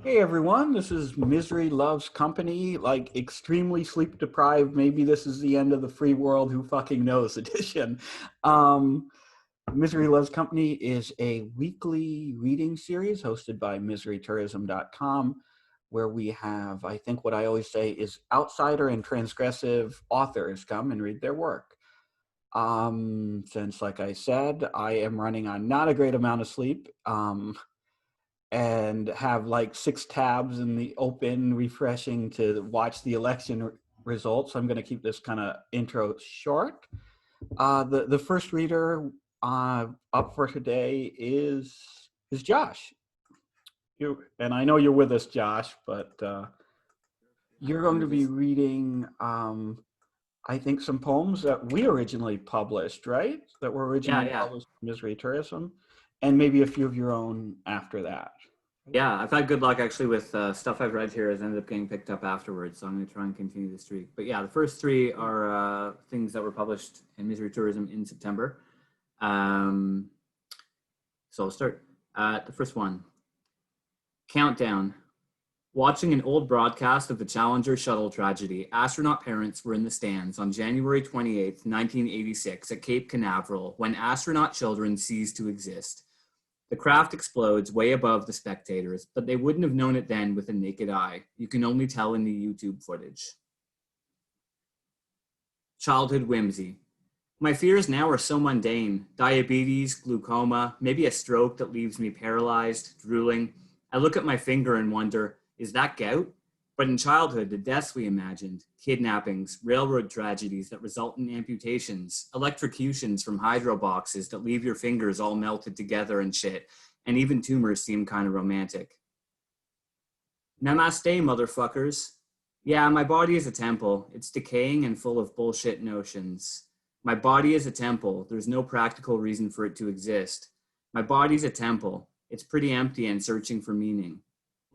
Hey everyone, this is Misery Loves Company, like extremely sleep deprived. Maybe this is the end of the free world, who fucking knows edition. Um, Misery Loves Company is a weekly reading series hosted by miserytourism.com, where we have, I think what I always say is outsider and transgressive authors come and read their work. Since, like I said, I am running on not a great amount of sleep. And have like 6 tabs in the open refreshing to watch the election results. I'm going to keep this kind of intro short. The first reader up for today is Josh. And I know you're with us, Josh, but you're going to be reading, I think, some poems that we originally published, right? That were originally Yeah. published in Misery Tourism, and maybe a few of your own after that. Yeah, I've had good luck actually with stuff I've read here has ended up getting picked up afterwards. So I'm going to try and continue the streak. But yeah, the first three are things that were published in Misery Tourism in September. Um, so I'll start. The first one, Countdown. Watching an old broadcast of the Challenger shuttle tragedy, astronaut parents were in the stands on January 28th, 1986 at Cape Canaveral when astronaut children ceased to exist. The craft explodes way above the spectators, but they wouldn't have known it then with the naked eye. You can only tell in the YouTube footage. Childhood whimsy. My fears now are so mundane. Diabetes, glaucoma, maybe a stroke that leaves me paralyzed, drooling. I look at my finger and wonder, is that gout? But in childhood, the deaths we imagined, kidnappings, railroad tragedies that result in amputations, electrocutions from hydro boxes that leave your fingers all melted together and shit, and even tumors seem kind of romantic. Namaste, motherfuckers. Yeah, my body is a temple. It's decaying and full of bullshit notions. My body is a temple. There's no practical reason for it to exist. My body's a temple. It's pretty empty and searching for meaning.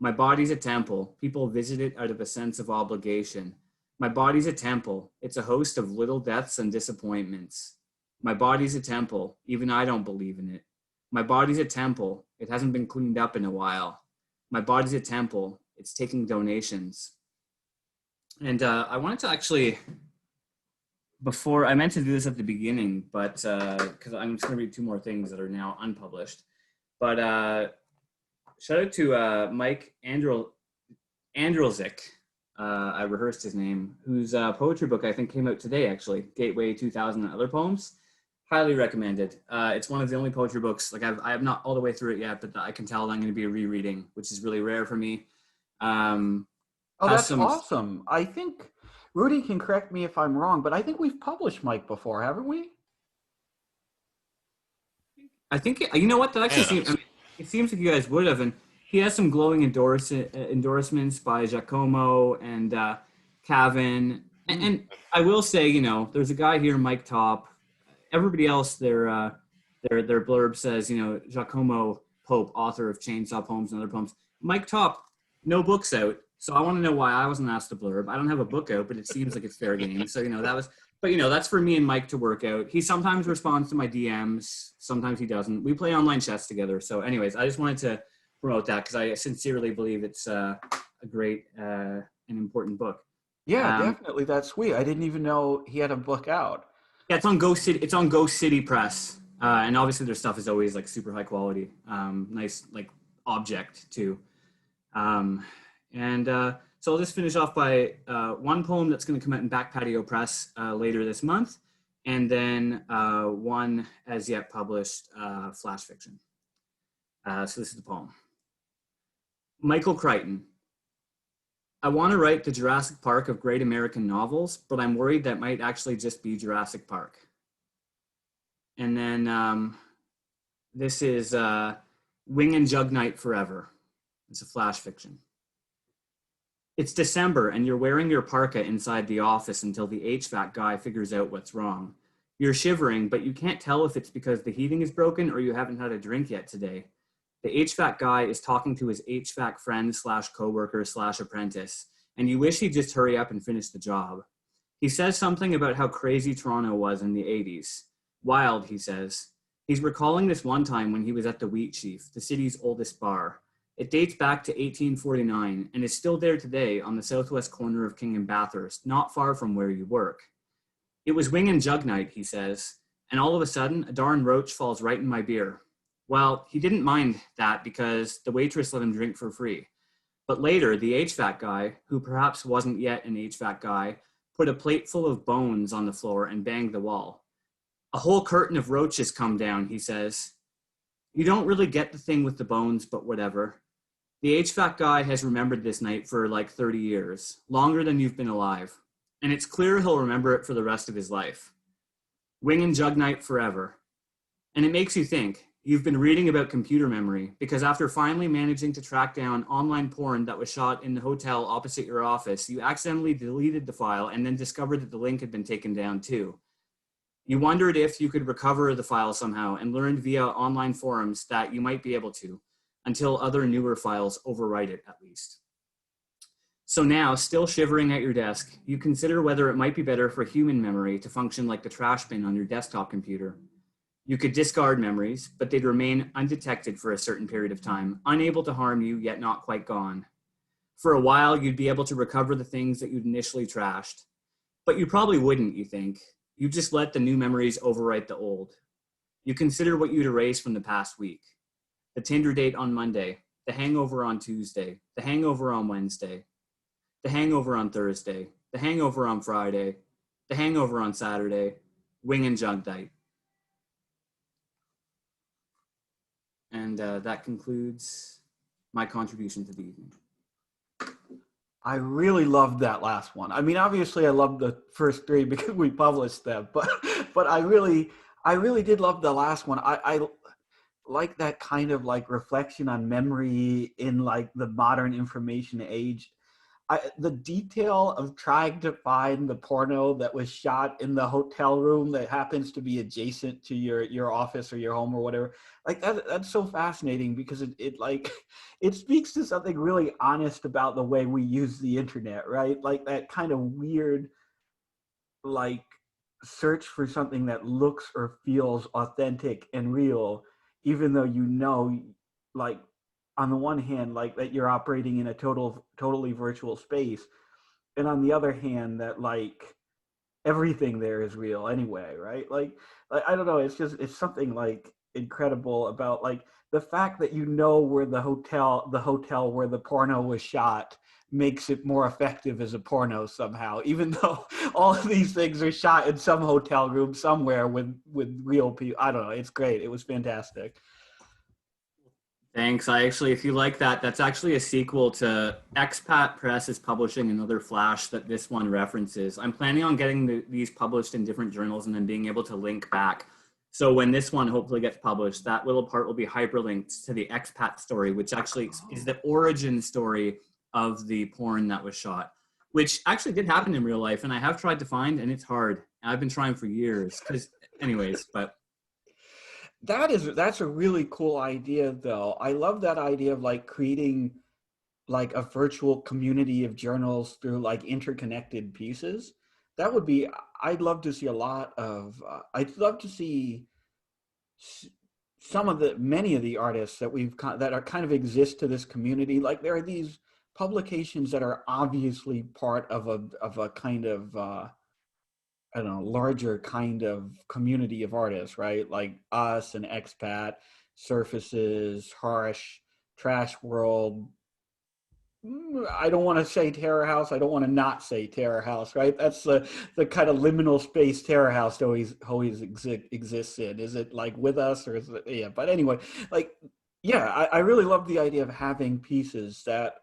My body's a temple. People visit it out of a sense of obligation. My body's a temple. It's a host of little deaths and disappointments. My body's a temple. Even I don't believe in it. My body's a temple. It hasn't been cleaned up in a while. My body's a temple. It's taking donations. And I wanted to actually, before, I meant to do this at the beginning, but because I'm just going to read two more things that are now unpublished. But shout out to Mike Andrelzik. I rehearsed his name, whose poetry book I think came out today, actually, Gateway 2000 and Other Poems. Highly recommended. It's one of the only poetry books, like I have not all the way through it yet, but I can tell that I'm going to be rereading, which is really rare for me. Oh, that's awesome. I think Rudy can correct me if I'm wrong, but I think we've published Mike before, haven't we? I think, you know what, that actually seems, I mean, it seems like you guys would have, and he has some glowing endorsements by Giacomo and Cavan. And I will say, you know, there's a guy here, Mike Top. Everybody else, their blurb says, you know, Giacomo Pope, author of Chainsaw Poems and Other Poems. Mike Top, no books out. So I want to know why I wasn't asked to blurb. I don't have a book out, but it seems like it's fair game. So, you know, but, you know, that's for me and Mike to work out. He sometimes responds to my DMs. Sometimes he doesn't. We play online chess together. So anyways, I just wanted to promote that because I sincerely believe it's a great and important book. Yeah, definitely. That's sweet. I didn't even know he had a book out. Yeah, it's on Ghost City. It's on Ghost City Press, and obviously their stuff is always like super high quality, nice like object too. So I'll just finish off by one poem that's going to come out in Back Patio Press later this month, and then one as yet published flash fiction. So this is the poem. Michael Crichton. I want to write the Jurassic Park of great American novels, but I'm worried that might actually just be Jurassic Park. And then this is Wing and Jug Night Forever. It's a flash fiction. It's December and you're wearing your parka inside the office until the HVAC guy figures out what's wrong. You're shivering, but you can't tell if it's because the heating is broken or you haven't had a drink yet today. The HVAC guy is talking to his HVAC friend / coworker / apprentice, and you wish he'd just hurry up and finish the job. He says something about how crazy Toronto was in the 80s. Wild, he says. He's recalling this one time when he was at the Wheat Chief, the city's oldest bar. It dates back to 1849 and is still there today on the southwest corner of King and Bathurst, not far from where you work. It was wing and jug night, he says, and all of a sudden, a darn roach falls right in my beer. Well, he didn't mind that because the waitress let him drink for free. But later, the HVAC guy, who perhaps wasn't yet an HVAC guy, put a plate full of bones on the floor and banged the wall. A whole curtain of roaches come down, he says. You don't really get the thing with the bones, but whatever. The HVAC guy has remembered this night for like 30 years, longer than you've been alive. And it's clear he'll remember it for the rest of his life. Wing and jug night forever. And it makes you think, you've been reading about computer memory because after finally managing to track down online porn that was shot in the hotel opposite your office, you accidentally deleted the file and then discovered that the link had been taken down too. You wondered if you could recover the file somehow and learned via online forums that you might be able to, until other newer files overwrite it at least. So now, still shivering at your desk, you consider whether it might be better for human memory to function like the trash bin on your desktop computer. You could discard memories, but they'd remain undetected for a certain period of time, unable to harm you, yet not quite gone. For a while, you'd be able to recover the things that you'd initially trashed. But you probably wouldn't, you think. You just let the new memories overwrite the old. You consider what you'd erase from the past week. The Tinder date on Monday, the hangover on Tuesday, the hangover on Wednesday, the hangover on Thursday, the hangover on Friday, the hangover on Saturday, wing and jug night. And that concludes my contribution to the evening. I really loved that last one. I mean, obviously, I loved the first three because we published them, but I really did love the last one. I like that kind of like reflection on memory in like the modern information age. The detail of trying to find the porno that was shot in the hotel room that happens to be adjacent to your office or your home or whatever, like that's so fascinating because it like it speaks to something really honest about the way we use the internet, right? Like that kind of weird like search for something that looks or feels authentic and real, even though you know, like on the one hand, like that you're operating in a totally virtual space, and on the other hand, that like everything there is real anyway, right? Like I don't know, it's something like incredible about like the fact that you know where the hotel where the porno was shot makes it more effective as a porno somehow, even though all of these things are shot in some hotel room somewhere with real people. I don't know. It's great. It was fantastic. Thanks. If you like that, that's actually a sequel to Expat Press is publishing another flash that this one references. I'm planning on getting these published in different journals and then being able to link back. So when this one hopefully gets published, that little part will be hyperlinked to the expat story, which actually is the origin story of the porn that was shot, which actually did happen in real life. And I have tried to find, and it's hard. I've been trying for years but That's a really cool idea though. I love that idea of like creating like a virtual community of journals through like interconnected pieces. That would be, I'd love to see a lot of I'd love to see many of the artists that are kind of exist to this community. Like there are these publications that are obviously part of a kind of I don't know, larger kind of community of artists, right? Like us and Expat, Surfaces, Harsh, Trash World. I don't want to say Terror House. I don't want to not say Terror House, right? That's the kind of liminal space Terror House always exists in. Is it like with us or is it, yeah? But anyway, like, yeah, I really love the idea of having pieces that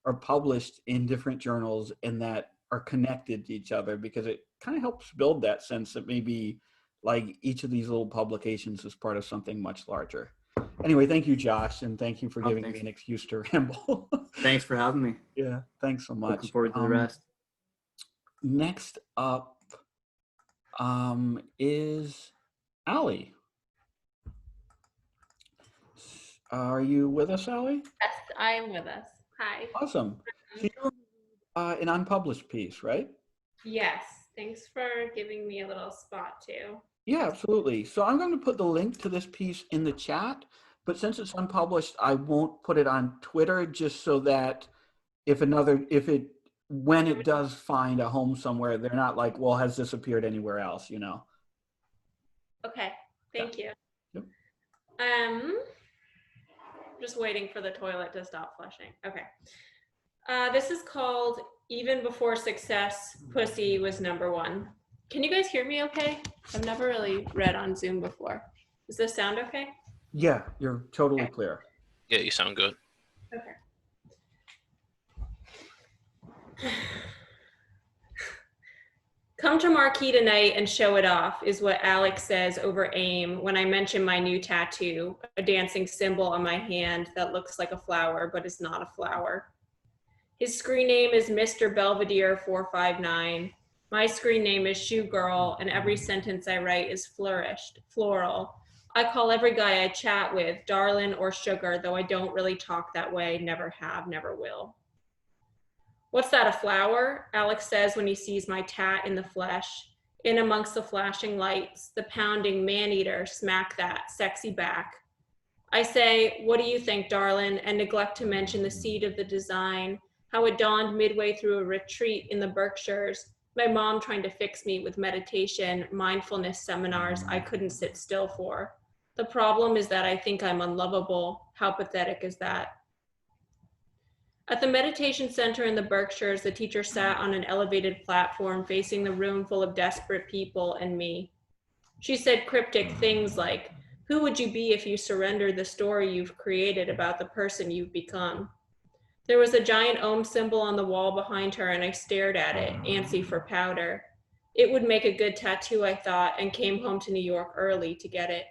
are published in different journals and that are connected to each other, because it kind of helps build that sense that maybe like each of these little publications is part of something much larger. Anyway, thank you, Josh, and thank you for giving me an excuse to ramble. Thanks for having me. Yeah, thanks so much. Looking forward to the rest. Next up is Allie. Are you with us, Allie? Yes, I am with us. Hi. Awesome. So you're an unpublished piece, right? Yes, thanks for giving me a little spot too. Yeah, absolutely. So I'm going to put the link to this piece in the chat. But since it's unpublished, I won't put it on Twitter just so that when it does find a home somewhere, they're not like, well, has this appeared anywhere else, you know? Okay, thank you. Yep. Just waiting for the toilet to stop flushing. Okay. This is called Even Before Success, Pussy Was Number One. Can you guys hear me okay? I've never really read on Zoom before. Does this sound okay? Yeah, you're totally clear. Yeah, you sound good. Okay. Come to Marquee tonight and show it off is what Alex says over AIM when I mention my new tattoo, a dancing symbol on my hand that looks like a flower but is not a flower. His screen name is Mr. Belvedere 459. My screen name is Shoe Girl, and every sentence I write is flourished, floral. I call every guy I chat with darlin' or sugar, though I don't really talk that way, never have, never will. What's that, a flower? Alex says when he sees my tat in the flesh. In amongst the flashing lights, the pounding man-eater, smack that, sexy back. I say, what do you think, darlin', and neglect to mention the seed of the design, how it dawned midway through a retreat in the Berkshires, my mom trying to fix me with meditation, mindfulness seminars I couldn't sit still for. The problem is that I think I'm unlovable. How pathetic is that? At the meditation center in the Berkshires, the teacher sat on an elevated platform facing the room full of desperate people and me. She said cryptic things like, who would you be if you surrendered the story you've created about the person you've become? There was a giant Om symbol on the wall behind her, and I stared at it, antsy for powder. It would make a good tattoo, I thought, and came home to New York early to get it.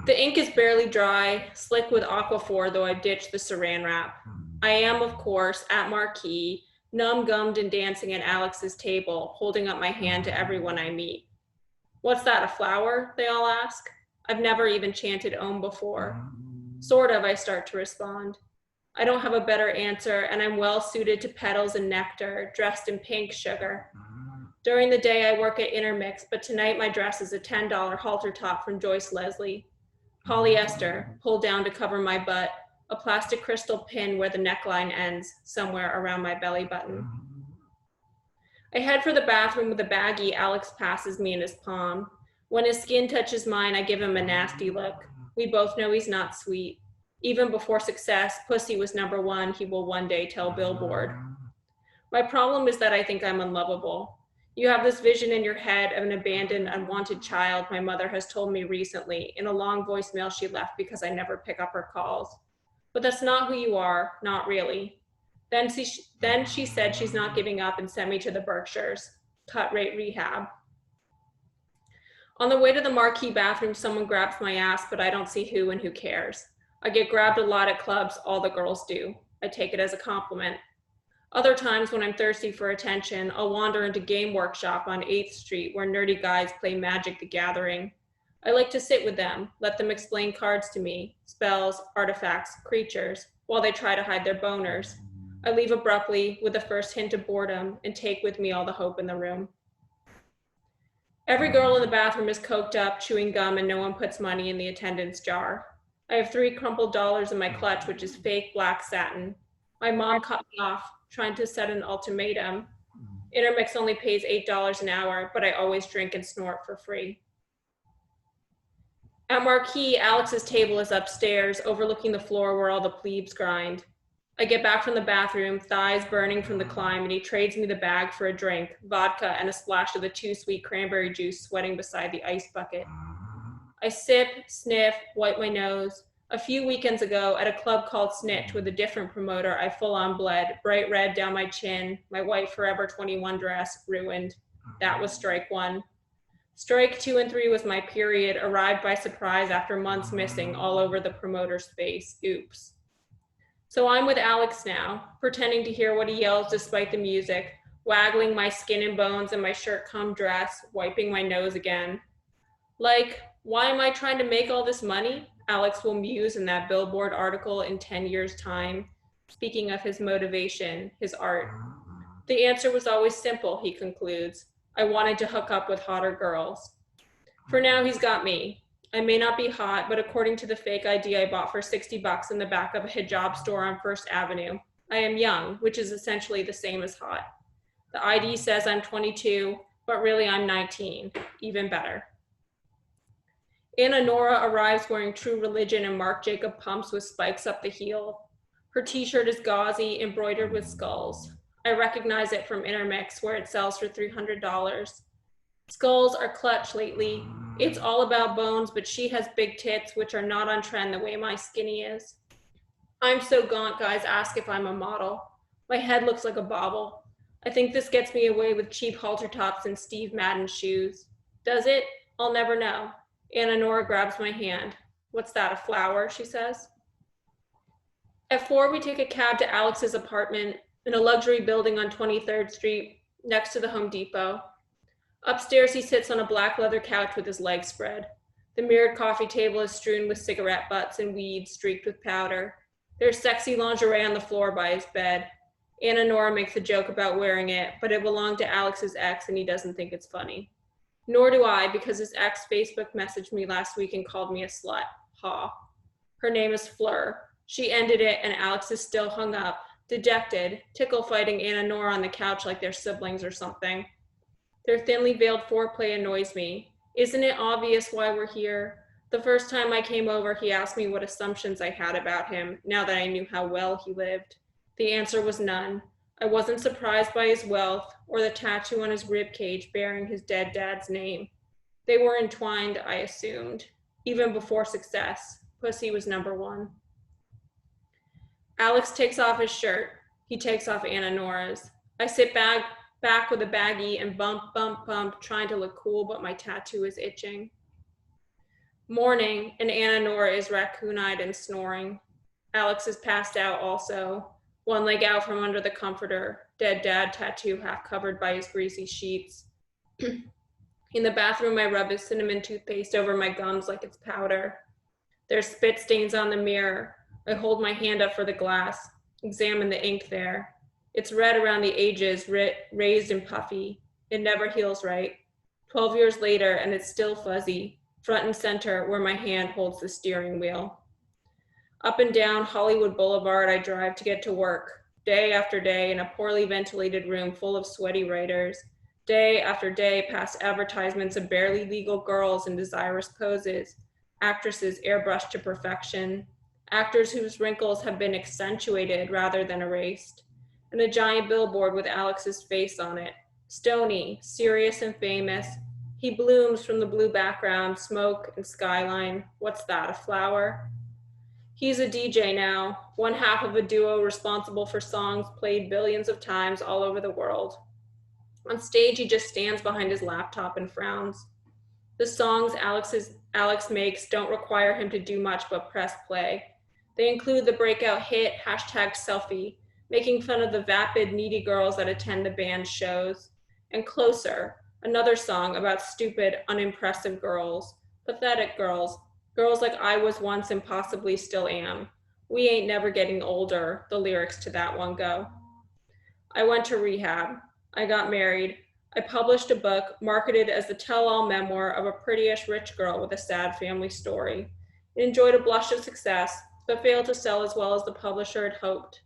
The ink is barely dry, slick with Aquaphor, though I ditched the saran wrap. I am, of course, at Marquee, numb-gummed and dancing at Alex's table, holding up my hand to everyone I meet. What's that, a flower? They all ask. I've never even chanted Om before. Sort of, I start to respond. I don't have a better answer, and I'm well suited to petals and nectar, dressed in pink sugar. During the day, I work at Intermix, but tonight my dress is a $10 halter top from Joyce Leslie. Polyester, pulled down to cover my butt, a plastic crystal pin where the neckline ends, somewhere around my belly button. I head for the bathroom with a baggie Alex passes me in his palm. When his skin touches mine, I give him a nasty look. We both know he's not sweet. Even before success, pussy was number one, he will one day tell Billboard. My problem is that I think I'm unlovable. You have this vision in your head of an abandoned, unwanted child, my mother has told me recently in a long voicemail she left because I never pick up her calls. But that's not who you are, not really. Then she said she's not giving up and sent me to the Berkshires, cut rate rehab. On the way to the Marquee bathroom, someone grabs my ass, but I don't see who and who cares. I get grabbed a lot at clubs, all the girls do. I take it as a compliment. Other times when I'm thirsty for attention, I'll wander into Game Workshop on 8th Street where nerdy guys play Magic the Gathering. I like to sit with them, let them explain cards to me, spells, artifacts, creatures, while they try to hide their boners. I leave abruptly with the first hint of boredom and take with me all the hope in the room. Every girl in the bathroom is coked up, chewing gum, and no one puts money in the attendance jar. I have 3 crumpled dollars in my clutch, which is fake black satin. My mom cut me off, trying to set an ultimatum. Intermix only pays $8 an hour, but I always drink and snort for free. At Marquee, Alex's table is upstairs, overlooking the floor where all the plebes grind. I get back from the bathroom, thighs burning from the climb, and he trades me the bag for a drink, vodka, and a splash of the too sweet cranberry juice sweating beside the ice bucket. I sip, sniff, wipe my nose. A few weekends ago, at a club called Snitch with a different promoter, I full-on bled, bright red down my chin, my white Forever 21 dress ruined. That was strike 1. Strike 2 and 3 was my period, arrived by surprise after months missing all over the promoter's face. Oops. So I'm with Alex now, pretending to hear what he yells despite the music, waggling my skin and bones in my shirt-cum dress, wiping my nose again. Like, why am I trying to make all this money? Alex will muse in that Billboard article in 10 years' time, speaking of his motivation, his art. The answer was always simple, he concludes. I wanted to hook up with hotter girls. For now, he's got me. I may not be hot, but according to the fake ID I bought for $60 in the back of a hijab store on First Avenue, I am young, which is essentially the same as hot. The ID says I'm 22, but really I'm 19, even better. Anna Nora arrives wearing True Religion and Marc Jacob pumps with spikes up the heel. Her t-shirt is gauzy, embroidered with skulls. I recognize it from Intermix, where it sells for $300. Skulls are clutch lately. It's all about bones, but she has big tits, which are not on trend the way my skinny is. I'm so gaunt, guys ask if I'm a model. My head looks like a bauble. I think this gets me away with cheap halter tops and Steve Madden shoes. Does it? I'll never know. Anna Nora grabs my hand. What's that, a flower? She says. At 4, we take a cab to Alex's apartment in a luxury building on 23rd Street next to the Home Depot. Upstairs, he sits on a black leather couch with his legs spread. The mirrored coffee table is strewn with cigarette butts and weed streaked with powder. There's sexy lingerie on the floor by his bed. Anna Nora makes a joke about wearing it, but it belonged to Alex's ex and he doesn't think it's funny. Nor do I, because his ex Facebook messaged me last week and called me a slut. Ha. Her name is Fleur. She ended it and Alex is still hung up, dejected, tickle fighting Anna Nora on the couch like they're siblings or something. Their thinly veiled foreplay annoys me. Isn't it obvious why we're here? The first time I came over, he asked me what assumptions I had about him, now that I knew how well he lived. The answer was none. I wasn't surprised by his wealth or the tattoo on his ribcage bearing his dead dad's name. They were entwined, I assumed. Even before success, pussy was number one. Alex takes off his shirt. He takes off Anna Nora's. I sit back with a baggie and bump, trying to look cool, but my tattoo is itching. Morning, and Anna Nora is raccoon-eyed and snoring. Alex is passed out also, one leg out from under the comforter, dead dad tattoo half covered by his greasy sheets. In the bathroom, I rub his cinnamon toothpaste over my gums like it's powder. There's spit stains on the mirror. I hold my hand up for the glass, examine the ink there. It's red around the edges, raised and puffy. It never heals right. 12 years later, and it's still fuzzy, front and center where my hand holds the steering wheel. Up and down Hollywood Boulevard, I drive to get to work, day after day in a poorly ventilated room full of sweaty writers, day after day past advertisements of barely legal girls in desirous poses, actresses airbrushed to perfection, actors whose wrinkles have been accentuated rather than erased, and a giant billboard with Alex's face on it, stony, serious and famous. He blooms from the blue background, smoke and skyline. What's that, a flower? He's a DJ now, one half of a duo responsible for songs played billions of times all over the world. On stage, he just stands behind his laptop and frowns. The songs Alex makes don't require him to do much but press play. They include the breakout hit #selfie, making fun of the vapid, needy girls that attend the band's shows, and Closer, another song about stupid, unimpressive girls, pathetic girls, girls like I was once and possibly still am. We ain't never getting older, the lyrics to that one go. I went to rehab. I got married. I published a book marketed as the tell-all memoir of a prettyish rich girl with a sad family story. It enjoyed a blush of success, but failed to sell as well as the publisher had hoped.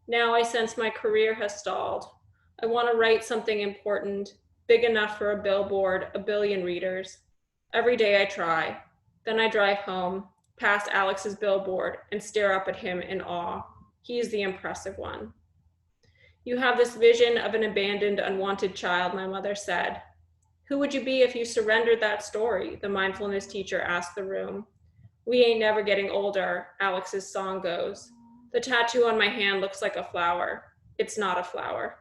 Now I sense my career has stalled. I want to write something important, big enough for a billboard, a billion readers. Every day I try. Then I drive home, past Alex's billboard, and stare up at him in awe. He is the impressive one. You have this vision of an abandoned, unwanted child, my mother said. Who would you be if you surrendered that story? The mindfulness teacher asked the room. We ain't never getting older, Alex's song goes. The tattoo on my hand looks like a flower. It's not a flower.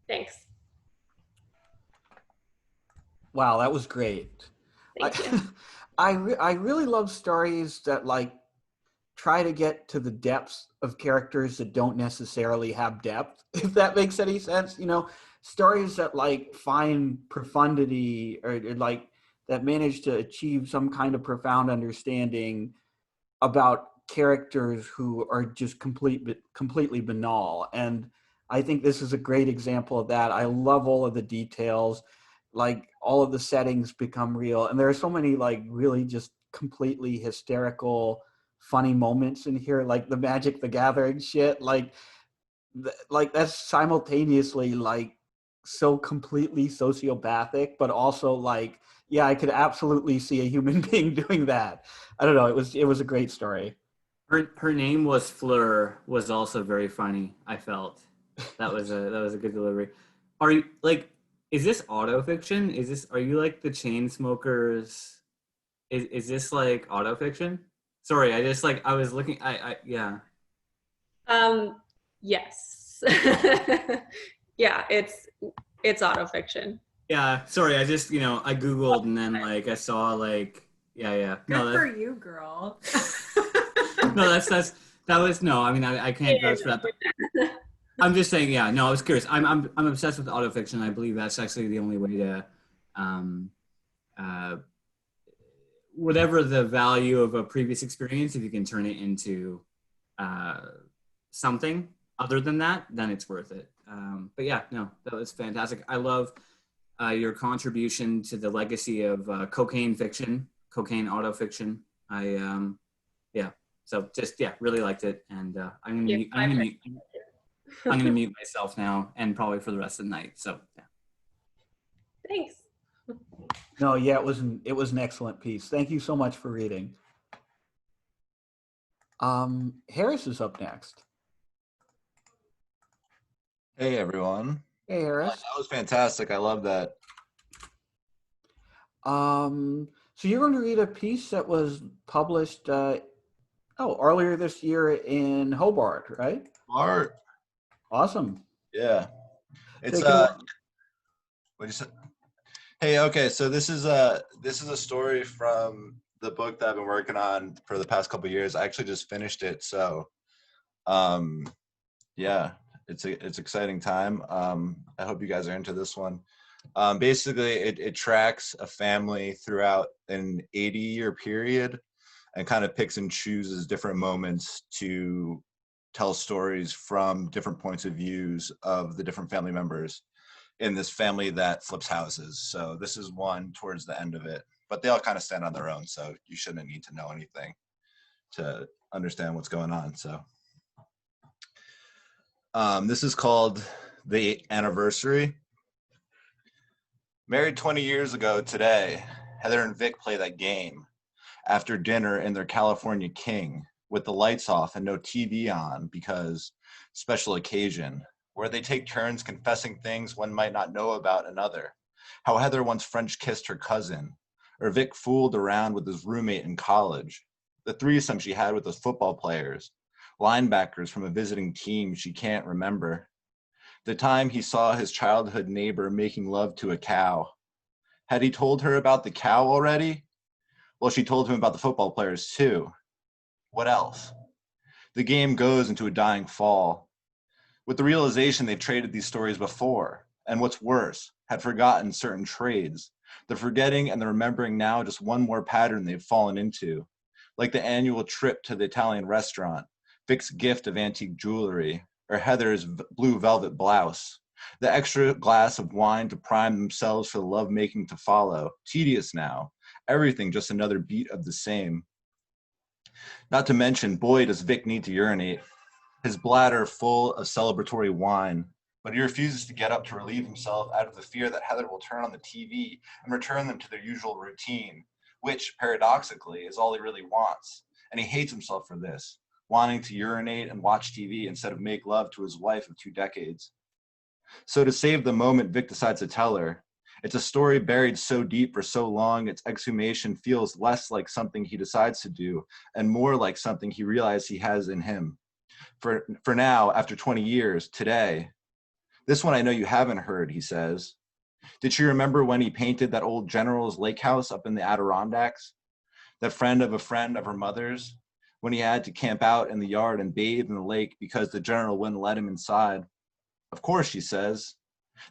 Thanks. Wow, that was great. Thank you. I really love stories that like try to get to the depths of characters that don't necessarily have depth, if that makes any sense. You know, stories that like find profundity or like that manage to achieve some kind of profound understanding about characters who are just completely banal. And I think this is a great example of that. I love all of the details. like all of the settings become real, and there are so many like really just completely hysterical funny moments in here, like the Magic the Gathering shit, like that's simultaneously like so completely sociopathic, but also like, yeah, I could absolutely see a human being doing that. I don't know, it was a great story. Her name was Fleur was also very funny. I felt that was a good delivery. Are you like? Is this auto fiction? Is this? Are you like the chain smokers? Is this like auto fiction? Sorry, I just like I was looking. I yeah. Yes. Yeah, it's autofiction. Yeah, sorry. I just I googled and then like I saw like yeah. Good No, for you, girl. no, that was no. I mean, I can't vouch for that, but I'm just saying. Yeah, no, I was curious. I'm obsessed with autofiction. I believe that's actually the only way to, um, uh, whatever the value of a previous experience, if you can turn it into, uh, something other than that, then it's worth it. But yeah, no, that was fantastic. I love your contribution to the legacy of cocaine fiction, cocaine autofiction. Yeah. So just yeah, really liked it, and I'm gonna mute myself now, and probably for the rest of the night. So yeah. Thanks. No, yeah, it was an excellent piece. Thank you so much for reading. Harris is up next. Hey everyone. Hey, Harris. That was fantastic. I love that. So you're going to read a piece that was published earlier this year in Hobart, right? Art. Awesome. Yeah. It's Take it away. what you say? Hey, okay, so this is a story from the book that I've been working on for the past couple of years. I actually just finished it, so yeah, it's exciting time. I hope you guys are into this one. Basically, it tracks a family throughout an 80-year period and kind of picks and chooses different moments to tell stories from different points of views of the different family members in this family that flips houses. So this is one towards the end of it, but they all kind of stand on their own, so you shouldn't need to know anything to understand what's going on. So this is called The Anniversary. Married 20 years ago today, Heather and Vic play that game after dinner in their California King with the lights off and no TV on because special occasion, where they take turns confessing things one might not know about another. How Heather once French kissed her cousin, or Vic fooled around with his roommate in college. The threesome she had with those football players, linebackers from a visiting team she can't remember. The time he saw his childhood neighbor making love to a cow. Had he told her about the cow already? Well, she told him about the football players too. What else? The game goes into a dying fall, with the realization they've traded these stories before, and what's worse, had forgotten certain trades. The forgetting and the remembering now just one more pattern they've fallen into, like the annual trip to the Italian restaurant, Vic's gift of antique jewelry, or Heather's blue velvet blouse, the extra glass of wine to prime themselves for the lovemaking to follow, tedious now, everything just another beat of the same. Not to mention, boy, does Vic need to urinate, his bladder full of celebratory wine, but he refuses to get up to relieve himself out of the fear that Heather will turn on the TV and return them to their usual routine, which, paradoxically, is all he really wants. And he hates himself for this, wanting to urinate and watch TV instead of make love to his wife of 2 decades. So to save the moment, Vic decides to tell her. It's a story buried so deep for so long, its exhumation feels less like something he decides to do and more like something he realizes he has in him. For now, after 20 years, today. This one I know you haven't heard, he says. Did she remember when he painted that old general's lake house up in the Adirondacks? That friend of a friend of her mother's? When he had to camp out in the yard and bathe in the lake because the general wouldn't let him inside? Of course, she says.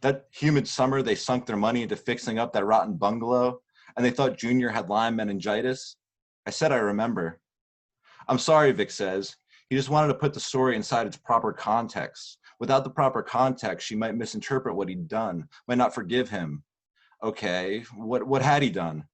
That humid summer, they sunk their money into fixing up that rotten bungalow, and they thought Junior had Lyme meningitis. I said I remember. I'm sorry, Vic says. He just wanted to put the story inside its proper context. Without the proper context, she might misinterpret what he'd done, might not forgive him. Okay, what had he done?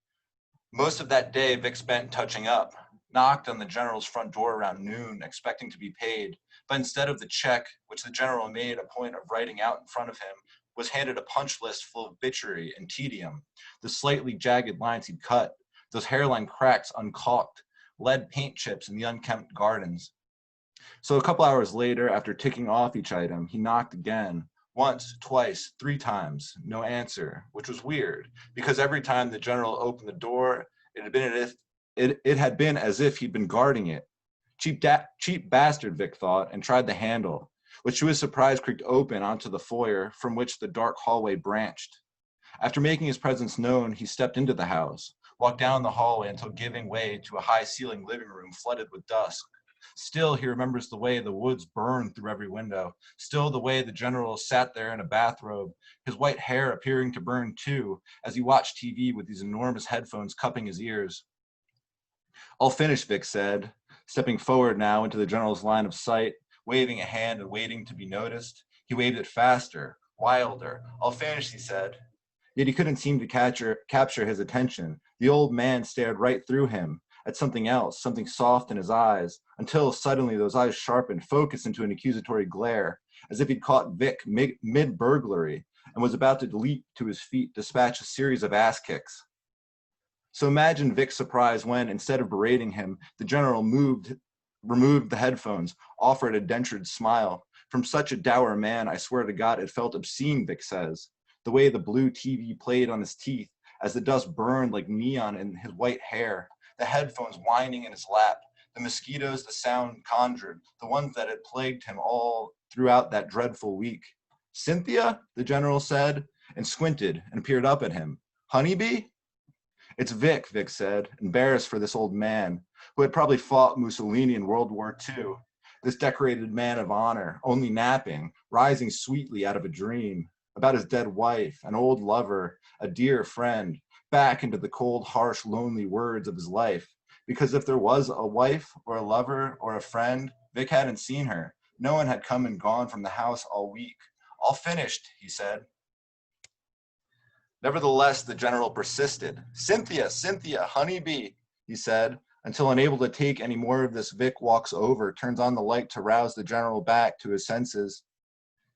Most of that day, Vic spent touching up. Knocked on the general's front door around noon, expecting to be paid, but instead of the check, which the general made a point of writing out in front of him, was handed a punch list full of bitchery and tedium. The slightly jagged lines he'd cut, those hairline cracks uncaulked, lead paint chips in the unkempt gardens. So a couple hours later, after ticking off each item, he knocked again. Once, twice, 3 times, no answer, which was weird, because every time the general opened the door, it had been as if he'd been guarding it. Cheap bastard, Vic thought, and tried the handle, which to his surprise creaked open onto the foyer from which the dark hallway branched. After making his presence known, he stepped into the house, walked down the hallway until giving way to a high-ceilinged living room flooded with dusk. Still, he remembers the way the woods burned through every window. Still, the way the general sat there in a bathrobe, his white hair appearing to burn too, as he watched TV with these enormous headphones cupping his ears. I'll finish, Vic said, stepping forward now into the general's line of sight, waving a hand and waiting to be noticed. He waved it faster, wilder. I'll finish, he said. Yet he couldn't seem to capture his attention. The old man stared right through him, at something else, something soft in his eyes, until suddenly those eyes sharpened, focused into an accusatory glare, as if he'd caught Vic mid-burglary and was about to leap to his feet, dispatch a series of ass kicks. So imagine Vic's surprise when, instead of berating him, the general removed the headphones, offered a dentured smile. From such a dour man, I swear to God, it felt obscene, Vic says. The way the blue TV played on his teeth, as the dust burned like neon in his white hair, the headphones whining in his lap, the mosquitoes the sound conjured, the ones that had plagued him all throughout that dreadful week. Cynthia, the general said, and squinted and peered up at him. Honeybee? It's Vic, Vic said, embarrassed for this old man, who had probably fought Mussolini in World War II. This decorated man of honor, only napping, rising sweetly out of a dream, about his dead wife, an old lover, a dear friend, back into the cold, harsh, lonely words of his life. Because if there was a wife or a lover or a friend, Vic hadn't seen her. No one had come and gone from the house all week. All finished, he said. Nevertheless, the general persisted. Cynthia, Cynthia, honeybee, he said, until unable to take any more of this, Vic walks over, turns on the light to rouse the general back to his senses.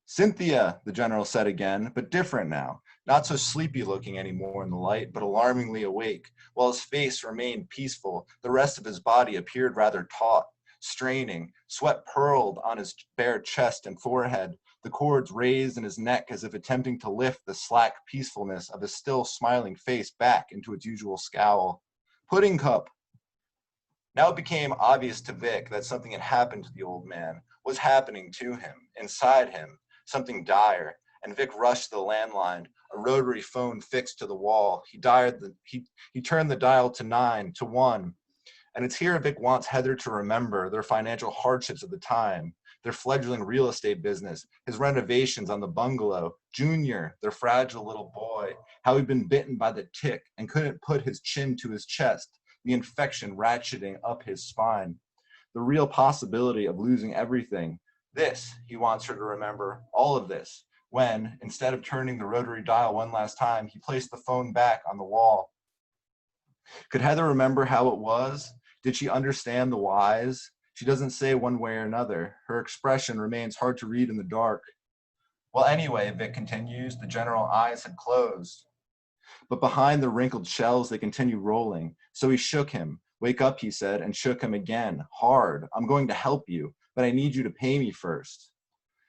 Cynthia, the general said again, but different now. Not so sleepy looking anymore in the light, but alarmingly awake. While his face remained peaceful, the rest of his body appeared rather taut, straining. Sweat purled on his bare chest and forehead, the cords raised in his neck as if attempting to lift the slack peacefulness of his still smiling face back into its usual scowl. Pudding cup. Now it became obvious to Vic that something had happened to the old man, was happening to him, inside him, something dire, and Vic rushed to the landline, a rotary phone fixed to the wall. He turned the dial to 9, to 1, and it's here Vic wants Heather to remember their financial hardships at the time, their fledgling real estate business, his renovations on the bungalow, Junior, their fragile little boy, how he'd been bitten by the tick and couldn't put his chin to his chest, the infection ratcheting up his spine, the real possibility of losing everything. This, he wants her to remember, all of this, when, instead of turning the rotary dial one last time, he placed the phone back on the wall. Could Heather remember how it was? Did she understand the whys? She doesn't say one way or another. Her expression remains hard to read in the dark. Well, anyway, Vic continues, the general eyes had closed. But behind the wrinkled shells, they continued rolling. So he shook him. Wake up, he said, and shook him again, hard. I'm going to help you, but I need you to pay me first.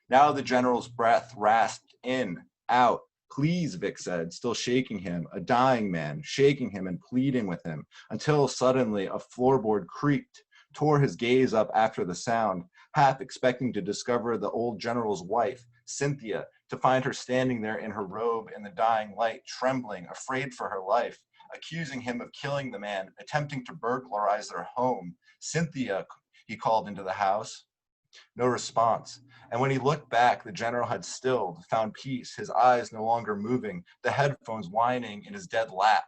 Now the general's breath rasped in, out. Please, Vic said, still shaking him, a dying man, shaking him and pleading with him, until suddenly a floorboard creaked, tore his gaze up after the sound, half expecting to discover the old general's wife, Cynthia, to find her standing there in her robe in the dying light, trembling, afraid for her life, accusing him of killing the man, attempting to burglarize their home. Cynthia, he called into the house. No response. And when he looked back, the general had stilled, found peace, his eyes no longer moving, the headphones whining in his dead lap.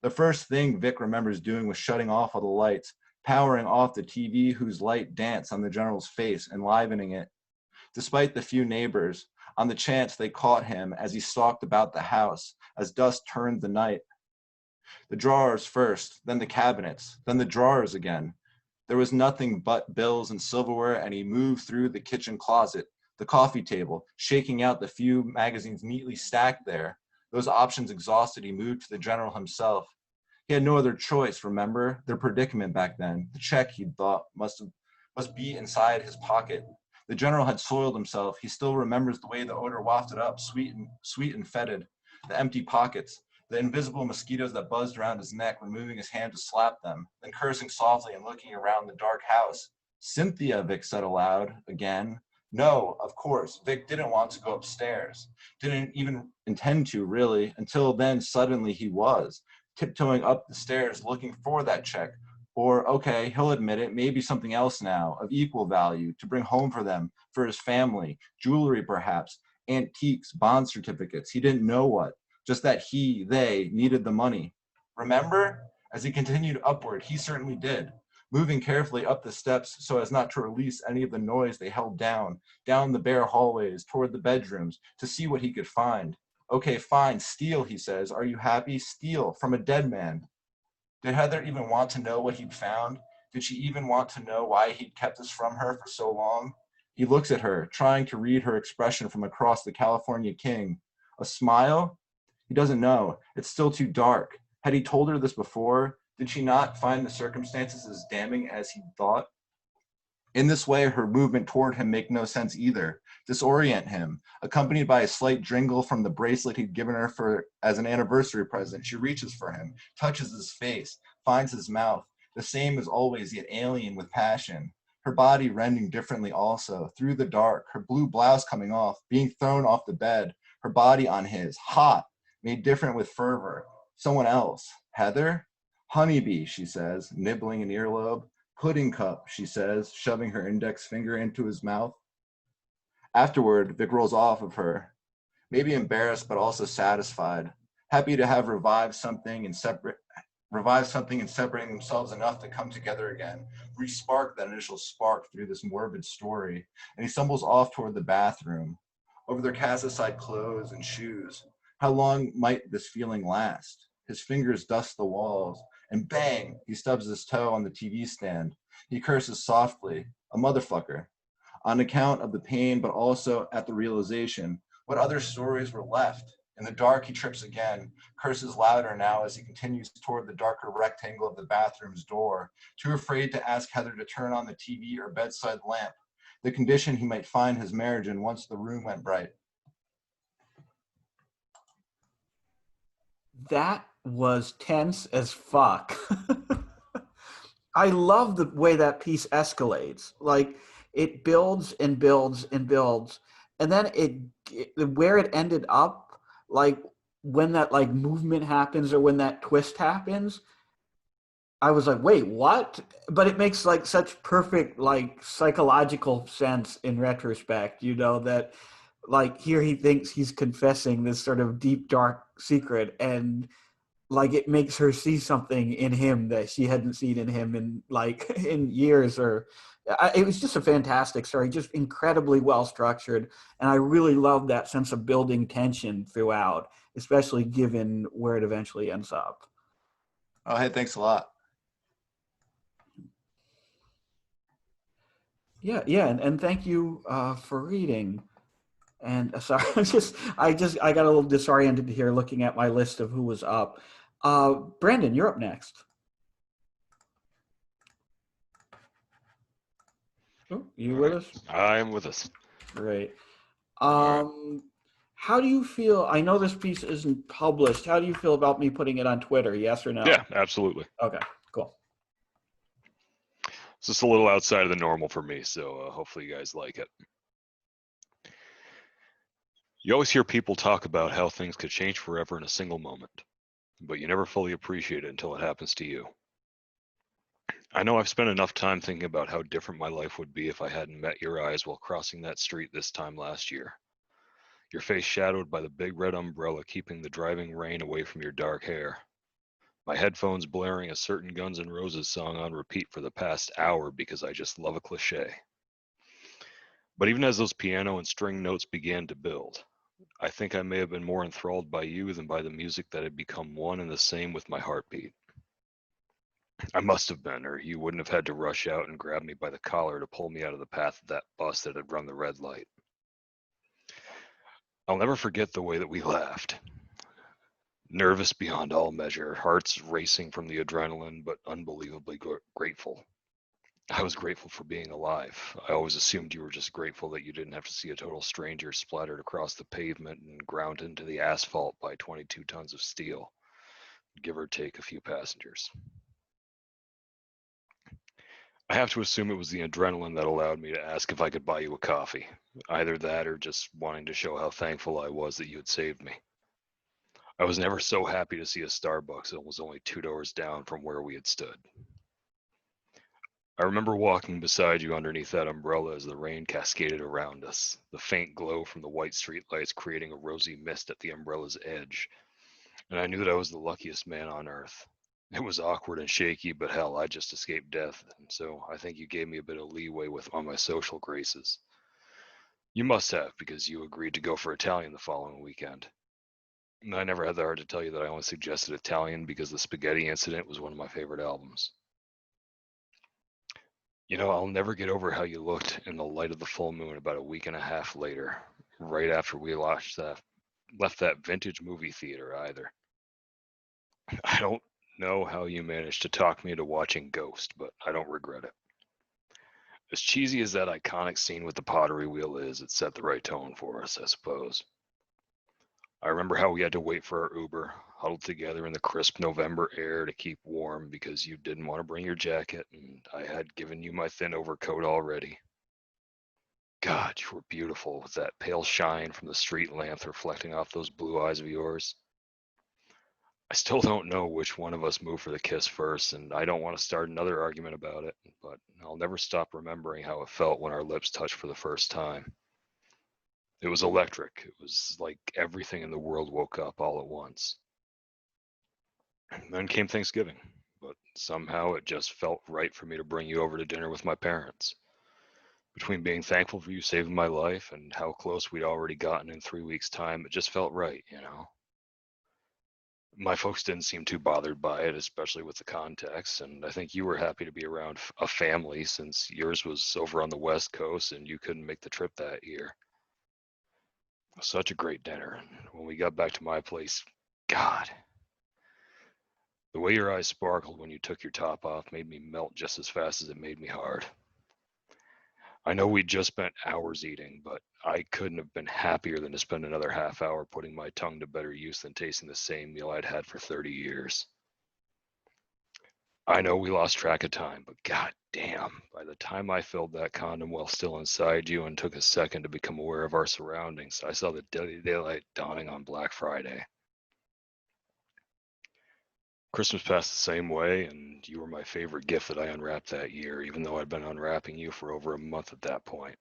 The first thing Vic remembers doing was shutting off all the lights, powering off the TV whose light danced on the general's face, enlivening it. Despite the few neighbors, on the chance they caught him as he stalked about the house, as dusk turned the night. The drawers first, then the cabinets, then the drawers again. There was nothing but bills and silverware, and he moved through the kitchen closet, the coffee table, shaking out the few magazines neatly stacked there. Those options exhausted, he moved to the general himself. He had no other choice, remember? Their predicament back then. The check, he'd thought, must be inside his pocket. The general had soiled himself. He still remembers the way the odor wafted up, sweet and fetid. The empty pockets, the invisible mosquitoes that buzzed around his neck, removing his hand to slap them, then cursing softly and looking around the dark house. Cynthia, Vic said aloud, again. No, of course, Vic didn't want to go upstairs. Didn't even intend to, really, until then suddenly he was, tiptoeing up the stairs looking for that check. Or, okay, he'll admit it, maybe something else now, of equal value, to bring home for them, for his family, jewelry perhaps, antiques, bond certificates, he didn't know what, just that they needed the money. Remember? As he continued upward, he certainly did, moving carefully up the steps so as not to release any of the noise they held down the bare hallways, toward the bedrooms, to see what he could find. Okay, fine, steal, he says. Are you happy? Steal, from a dead man. Did Heather even want to know what he'd found? Did she even want to know why he'd kept this from her for so long? He looks at her, trying to read her expression from across the California king. A smile? He doesn't know. It's still too dark. Had he told her this before? Did she not find the circumstances as damning as he thought? In this way, her movement toward him make no sense either, disorient him. Accompanied by a slight jingle from the bracelet he'd given her as an anniversary present, she reaches for him, touches his face, finds his mouth, the same as always, yet alien with passion. Her body rending differently also, through the dark, her blue blouse coming off, being thrown off the bed, her body on his, hot, made different with fervor. Someone else. Heather? Honeybee, she says, nibbling an earlobe. Pudding cup, she says, shoving her index finger into his mouth. Afterward, Vic rolls off of her, maybe embarrassed but also satisfied, happy to have revived something and separating themselves enough to come together again, re-spark that initial spark through this morbid story, and he stumbles off toward the bathroom, over their cast-aside clothes and shoes. How long might this feeling last? His fingers dust the walls, and bang, he stubs his toe on the TV stand. He curses softly, a motherfucker, on account of the pain, but also at the realization. What other stories were left? In the dark, he trips again, curses louder now as he continues toward the darker rectangle of the bathroom's door, too afraid to ask Heather to turn on the TV or bedside lamp, the condition he might find his marriage in once the room went bright. That was tense as fuck. I love the way that piece escalates. Like, it builds and builds and builds, and then where it ended up, like when that like movement happens or when that twist happens, I was like, wait, what? But it makes like such perfect like psychological sense in retrospect, that like here he thinks he's confessing this sort of deep dark secret, and like it makes her see something in him that she hadn't seen in him in like in years. It was just a fantastic story, just incredibly well structured, and I really love that sense of building tension throughout, especially given where it eventually ends up. Oh, hey, thanks a lot. Yeah, and thank you for reading. And sorry, I got a little disoriented here looking at my list of who was up. Brandon, you're up next. Oh, you with us? I'm with us. Great. All How do you feel? I know this piece isn't published. How do you feel about me putting it on Twitter? Yes or no? Yeah, absolutely. Okay, cool. It's just a little outside of the normal for me, so hopefully you guys like it. You always hear people talk about how things could change forever in a single moment, but you never fully appreciate it until it happens to you. I know I've spent enough time thinking about how different my life would be if I hadn't met your eyes while crossing that street this time last year. Your face shadowed by the big red umbrella keeping the driving rain away from your dark hair. My headphones blaring a certain Guns N' Roses song on repeat for the past hour because I just love a cliche. But even as those piano and string notes began to build, I think I may have been more enthralled by you than by the music that had become one and the same with my heartbeat. I must have been, or you wouldn't have had to rush out and grab me by the collar to pull me out of the path of that bus that had run the red light. I'll never forget the way that we laughed. Nervous beyond all measure, hearts racing from the adrenaline, but unbelievably grateful. I was grateful for being alive. I always assumed you were just grateful that you didn't have to see a total stranger splattered across the pavement and ground into the asphalt by 22 tons of steel, give or take a few passengers. I have to assume it was the adrenaline that allowed me to ask if I could buy you a coffee. Either that or just wanting to show how thankful I was that you had saved me. I was never so happy to see a Starbucks that was only 2 doors down from where we had stood. I remember walking beside you underneath that umbrella as the rain cascaded around us, the faint glow from the white streetlights creating a rosy mist at the umbrella's edge, and I knew that I was the luckiest man on earth. It was awkward and shaky, but hell, I just escaped death, and so I think you gave me a bit of leeway on my social graces. You must have, because you agreed to go for Italian the following weekend. And I never had the heart to tell you that I only suggested Italian because the Spaghetti Incident was one of my favorite albums. You know, I'll never get over how you looked in the light of the full moon about a week and a half later, right after we left that vintage movie theater either. I don't know how you managed to talk me into watching Ghost, but I don't regret it. As cheesy as that iconic scene with the pottery wheel is, it set the right tone for us, I suppose. I remember how we had to wait for our Uber, huddled together in the crisp November air to keep warm because you didn't want to bring your jacket, and I had given you my thin overcoat already. God, you were beautiful with that pale shine from the street lamp reflecting off those blue eyes of yours. I still don't know which one of us moved for the kiss first, and I don't want to start another argument about it, but I'll never stop remembering how it felt when our lips touched for the first time. It was electric. It was like everything in the world woke up all at once. And then came Thanksgiving, but somehow it just felt right for me to bring you over to dinner with my parents. Between being thankful for you saving my life and how close we'd already gotten in 3 weeks' time, it just felt right, you know? My folks didn't seem too bothered by it, especially with the context, and I think you were happy to be around a family since yours was over on the West Coast and you couldn't make the trip that year. Such a great dinner. And when we got back to my place, God, the way your eyes sparkled when you took your top off made me melt just as fast as it made me hard. I know we'd just spent hours eating, but I couldn't have been happier than to spend another half hour putting my tongue to better use than tasting the same meal I'd had for 30 years. I know we lost track of time, but god damn, by the time I filled that condom while still inside you and took a second to become aware of our surroundings, I saw the daylight dawning on Black Friday. Christmas passed the same way, and you were my favorite gift that I unwrapped that year, even though I'd been unwrapping you for over a month at that point.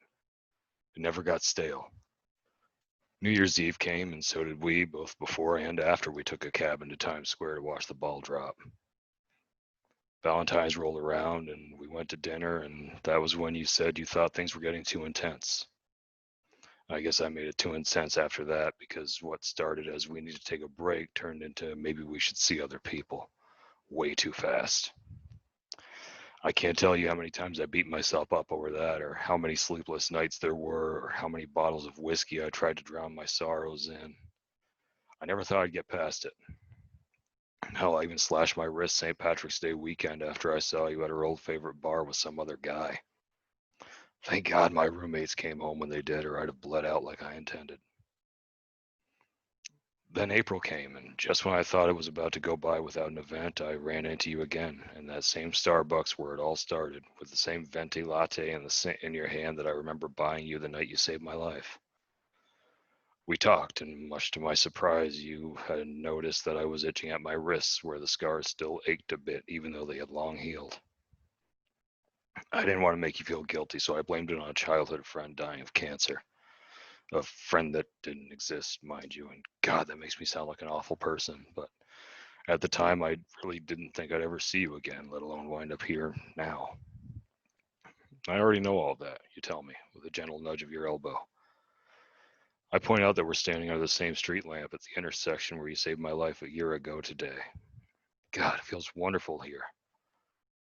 It never got stale. New Year's Eve came, and so did we, both before and after we took a cab into Times Square to watch the ball drop. Valentine's rolled around, and we went to dinner, and that was when you said you thought things were getting too intense. I guess I made it too intense after that, because what started as we need to take a break turned into maybe we should see other people. Way too fast. I can't tell you how many times I beat myself up over that, or how many sleepless nights there were, or how many bottles of whiskey I tried to drown my sorrows in. I never thought I'd get past it. Hell, I even slashed my wrist St. Patrick's Day weekend after I saw you at our old favorite bar with some other guy. Thank God my roommates came home when they did, or I'd have bled out like I intended. Then April came, and just when I thought it was about to go by without an event, I ran into you again in that same Starbucks where it all started, with the same venti latte in your hand that I remember buying you the night you saved my life. We talked, and much to my surprise, you had noticed that I was itching at my wrists where the scars still ached a bit, even though they had long healed. I didn't want to make you feel guilty, so I blamed it on a childhood friend dying of cancer. A friend that didn't exist, mind you, and God, that makes me sound like an awful person, but at the time, I really didn't think I'd ever see you again, let alone wind up here now. I already know all that, you tell me, with a gentle nudge of your elbow. I point out that we're standing under the same street lamp at the intersection where you saved my life a year ago today. God, it feels wonderful here.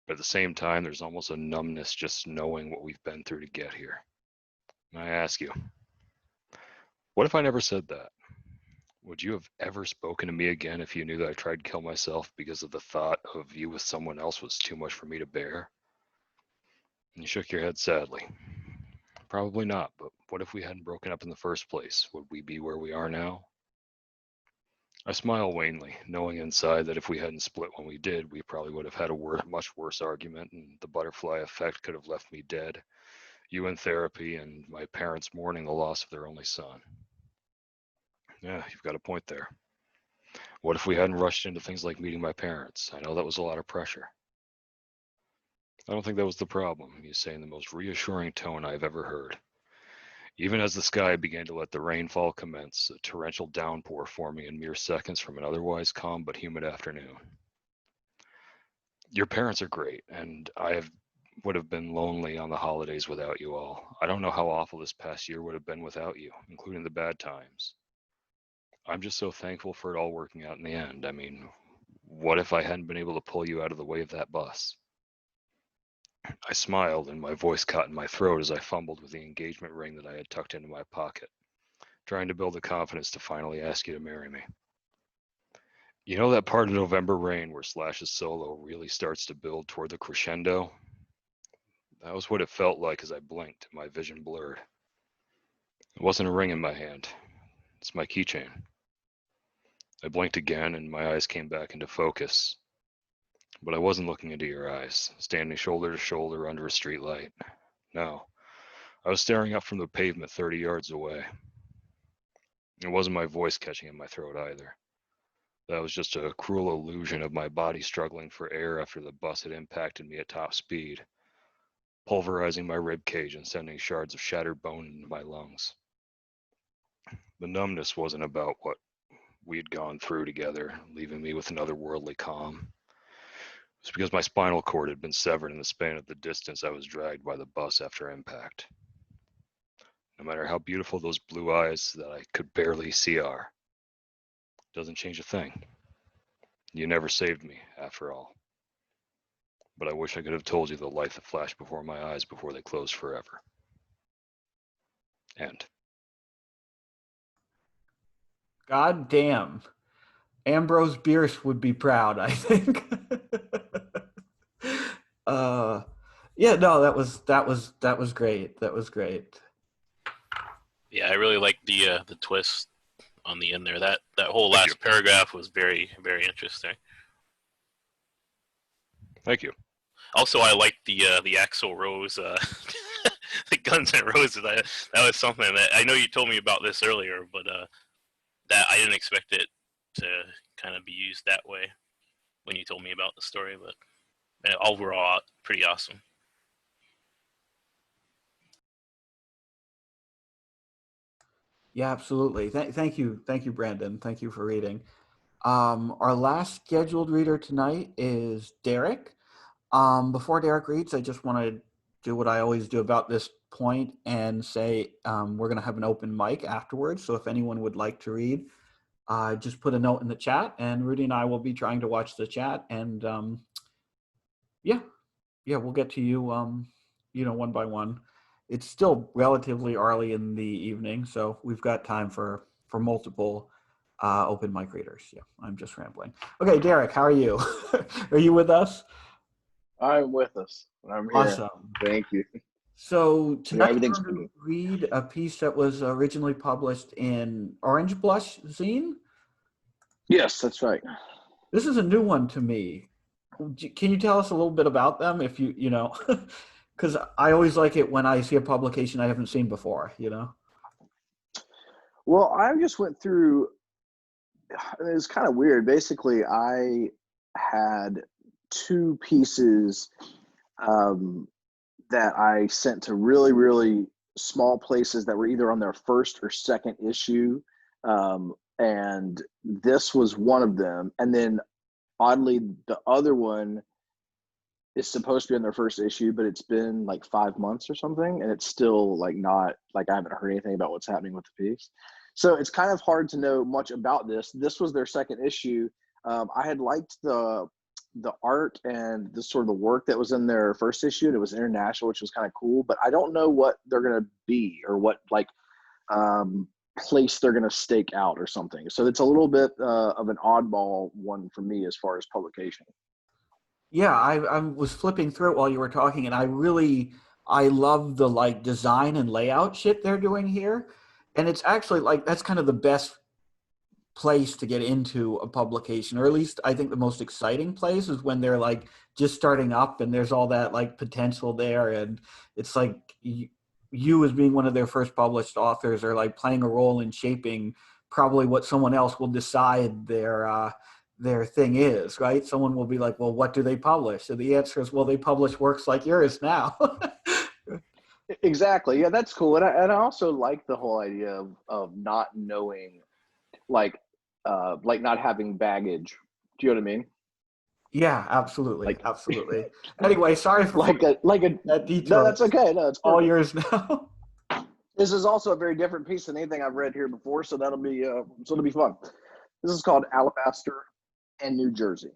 But at the same time, there's almost a numbness just knowing what we've been through to get here. I ask you, what if I never said that? Would you have ever spoken to me again if you knew that I tried to kill myself because of the thought of you with someone else was too much for me to bear? And you shook your head sadly. Probably not, but what if we hadn't broken up in the first place? Would we be where we are now? I smile wanly, knowing inside that if we hadn't split when we did, we probably would have had a much worse argument, and the butterfly effect could have left me dead, you in therapy, and my parents mourning the loss of their only son. Yeah, you've got a point there. What if we hadn't rushed into things like meeting my parents? I know that was a lot of pressure. I don't think that was the problem, you say in the most reassuring tone I've ever heard. Even as the sky began to let the rainfall commence, a torrential downpour forming in mere seconds from an otherwise calm but humid afternoon. Your parents are great, and would have been lonely on the holidays without you all. I don't know how awful this past year would have been without you, including the bad times. I'm just so thankful for it all working out in the end. I mean, what if I hadn't been able to pull you out of the way of that bus? I smiled, and my voice caught in my throat as I fumbled with the engagement ring that I had tucked into my pocket, trying to build the confidence to finally ask you to marry me. You know that part of November Rain where Slash's solo really starts to build toward the crescendo? That was what it felt like as I blinked and my vision blurred. It wasn't a ring in my hand. It's my keychain. I blinked again and my eyes came back into focus. But I wasn't looking into your eyes, standing shoulder to shoulder under a streetlight. No, I was staring up from the pavement 30 yards away. It wasn't my voice catching in my throat either. That was just a cruel illusion of my body struggling for air after the bus had impacted me at top speed, pulverizing my rib cage and sending shards of shattered bone into my lungs. The numbness wasn't about what we had gone through together, leaving me with an otherworldly calm. It was because my spinal cord had been severed in the span of the distance I was dragged by the bus after impact. No matter how beautiful those blue eyes that I could barely see are, doesn't change a thing. You never saved me, after all. But I wish I could have told you the light that flashed before my eyes before they closed forever. End. God damn. Ambrose Bierce would be proud, I think. Yeah, no, that was great. That was great. Yeah, I really liked the twist on the end there. That whole last paragraph was very, very interesting. Thank you. Also, I liked the Axl Rose, the Guns N' Roses. That was something that I know you told me about this earlier, but that I didn't expect it to kind of be used that way when you told me about the story. But overall, pretty awesome. Yeah, absolutely. Thank you, Brandon. Thank you for reading. Our last scheduled reader tonight is Derek. Before Derek reads, I just want to do what I always do about this point and say we're going to have an open mic afterwards. So if anyone would like to read, just put a note in the chat, and Rudy and I will be trying to watch the chat. And yeah, we'll get to you, one by one. It's still relatively early in the evening, so we've got time for multiple open mic readers. Yeah, I'm just rambling. Okay, Derek, how are you? Are you with us? I'm with us. I'm here. Awesome. Thank you. So tonight we're everything's going good. to read a piece that was originally published in Orange Blush Zine. Yes, that's right. This is a new one to me. Can you tell us a little bit about them, if you know? Because I always like it when I see a publication I haven't seen before, Well, I just went through, it was kind of weird. Basically, I had two pieces that I sent to really, really small places that were either on their first or second issue. And this was one of them. And then oddly, the other one is supposed to be in their first issue, but it's been like 5 months or something, and it's still like not like I haven't heard anything about what's happening with the piece. So it's kind of hard to know much about this. This was their second issue. I had liked the art and the sort of the work that was in their first issue. It was international, which was kind of cool, but I don't know what they're gonna be or what like place they're gonna stake out or something. So it's a little bit of an oddball one for me as far as publication. Yeah, I was flipping through it while you were talking, and I love the like design and layout shit they're doing here. And it's actually like that's kind of the best place to get into a publication, or at least I think the most exciting place is when they're like just starting up and there's all that like potential there, and it's like you as being one of their first published authors are like playing a role in shaping probably what someone else will decide their thing is, right? Someone will be like, well, what do they publish? So the answer is, well, they publish works like yours now. Exactly. Yeah, that's cool. And I also like the whole idea of not knowing, like not having baggage. Do you know what I mean? Yeah, absolutely. Like, Absolutely. Anyway, sorry for like a that no, detour. that's okay. No, it's All perfect. yours now. This is also a very different piece than anything I've read here before, so it'll be fun. This is called Alabaster and New Jersey.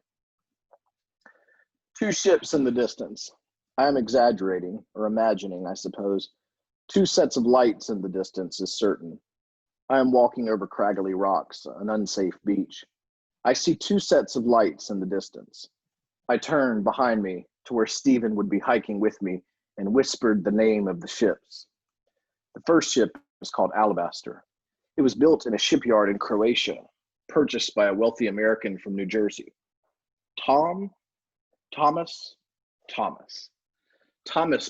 Two ships in the distance. I am exaggerating or imagining, I suppose. Two sets of lights in the distance is certain. I am walking over craggly rocks, an unsafe beach. I see two sets of lights in the distance. I turned behind me to where Stephen would be hiking with me and whispered the name of the ships. The first ship was called Alabaster. It was built in a shipyard in Croatia, purchased by a wealthy American from New Jersey. Thomas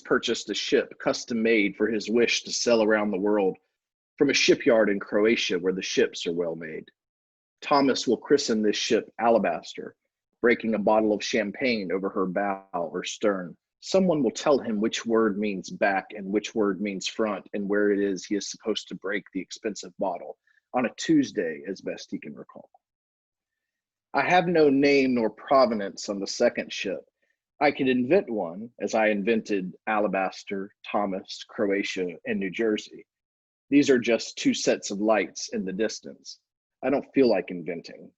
purchased a ship custom made for his wish to sail around the world from a shipyard in Croatia where the ships are well made. Thomas will christen this ship Alabaster, breaking a bottle of champagne over her bow or stern. Someone will tell him which word means back and which word means front and where it is he is supposed to break the expensive bottle on a Tuesday, as best he can recall. I have no name nor provenance on the second ship. I could invent one, as I invented Alabaster, Thomas, Croatia, and New Jersey. These are just two sets of lights in the distance. I don't feel like inventing.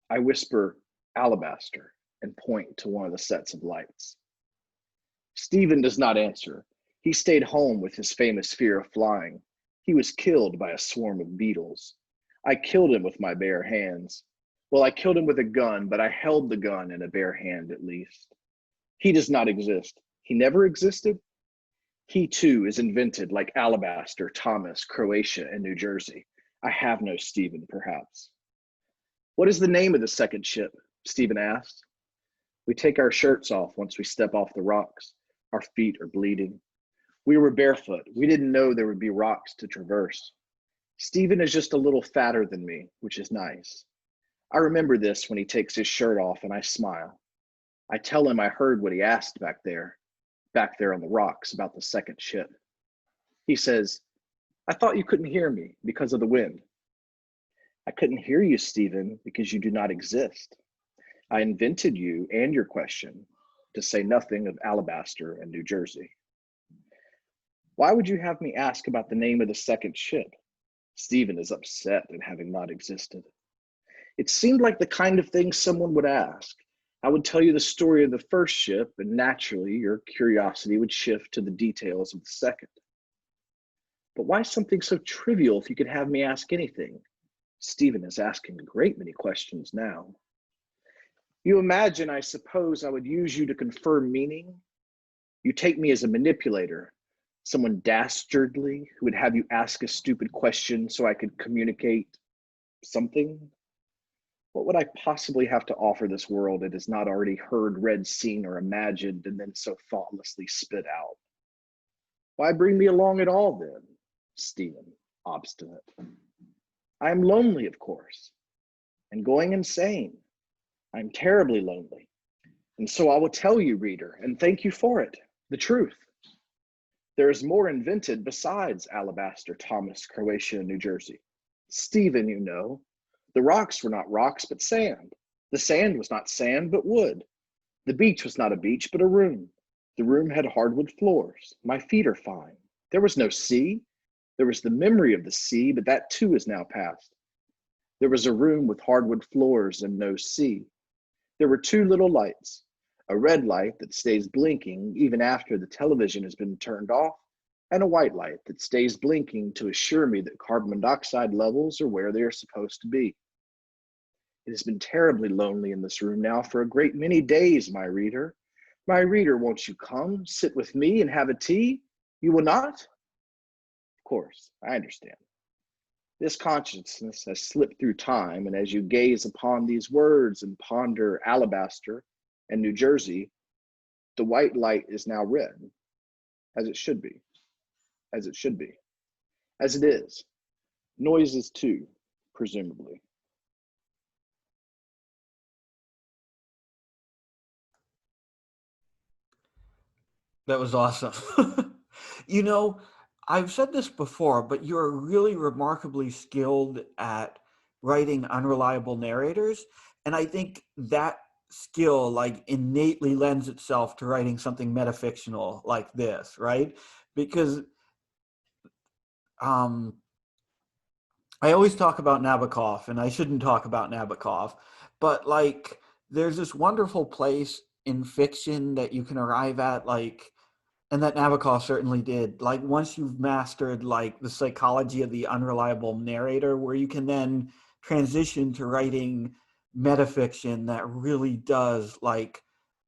I whisper Alabaster and point to one of the sets of lights. Stephen does not answer. He stayed home with his famous fear of flying. He was killed by a swarm of beetles. I killed him with my bare hands. Well, I killed him with a gun, but I held the gun in a bare hand at least. He does not exist. He never existed. He too is invented like Alabaster, Thomas, Croatia, and New Jersey. I have no Stephen, perhaps. What is the name of the second ship? Stephen asked. We take our shirts off once we step off the rocks. Our feet are bleeding. We were barefoot. We didn't know there would be rocks to traverse. Stephen is just a little fatter than me, which is nice. I remember this when he takes his shirt off and I smile. I tell him I heard what he asked back there on the rocks about the second ship. He says, I thought you couldn't hear me because of the wind. I couldn't hear you, Stephen, because you do not exist. I invented you and your question, to say nothing of Alabaster and New Jersey. Why would you have me ask about the name of the second ship? Stephen is upset at having not existed. It seemed like the kind of thing someone would ask. I would tell you the story of the first ship, and naturally your curiosity would shift to the details of the second. But why something so trivial if you could have me ask anything? Stephen is asking a great many questions now. You imagine, I suppose, I would use you to confer meaning? You take me as a manipulator, someone dastardly who would have you ask a stupid question so I could communicate something? What would I possibly have to offer this world it has not already heard, read, seen, or imagined, and then so thoughtlessly spit out? Why bring me along at all then? Stephen, obstinate. I am lonely, of course, and going insane. I'm terribly lonely. And so I will tell you, reader, and thank you for it, the truth. There is more invented besides Alabaster, Thomas, Croatia, and New Jersey. Stephen, you know, the rocks were not rocks, but sand. The sand was not sand, but wood. The beach was not a beach, but a room. The room had hardwood floors. My feet are fine. There was no sea. There was the memory of the sea, but that too is now past. There was a room with hardwood floors and no sea. There were two little lights, a red light that stays blinking even after the television has been turned off, and a white light that stays blinking to assure me that carbon dioxide levels are where they are supposed to be. It has been terribly lonely in this room now for a great many days, my reader. My reader, won't you come, sit with me and have a tea? You will not? Of course, I understand. This consciousness has slipped through time, and as you gaze upon these words and ponder Alabaster and New Jersey, the white light is now red, as it should be, as it should be, as it is. Noises too, presumably. That was awesome. You know, I've said this before, but you're really remarkably skilled at writing unreliable narrators. And I think that skill like innately lends itself to writing something metafictional like this, right? Because um, I always talk about Nabokov, and I shouldn't talk about Nabokov, but like there's this wonderful place in fiction that you can arrive at, like, and that Nabokov certainly did. Like once you've mastered like the psychology of the unreliable narrator, where you can then transition to writing metafiction that really does like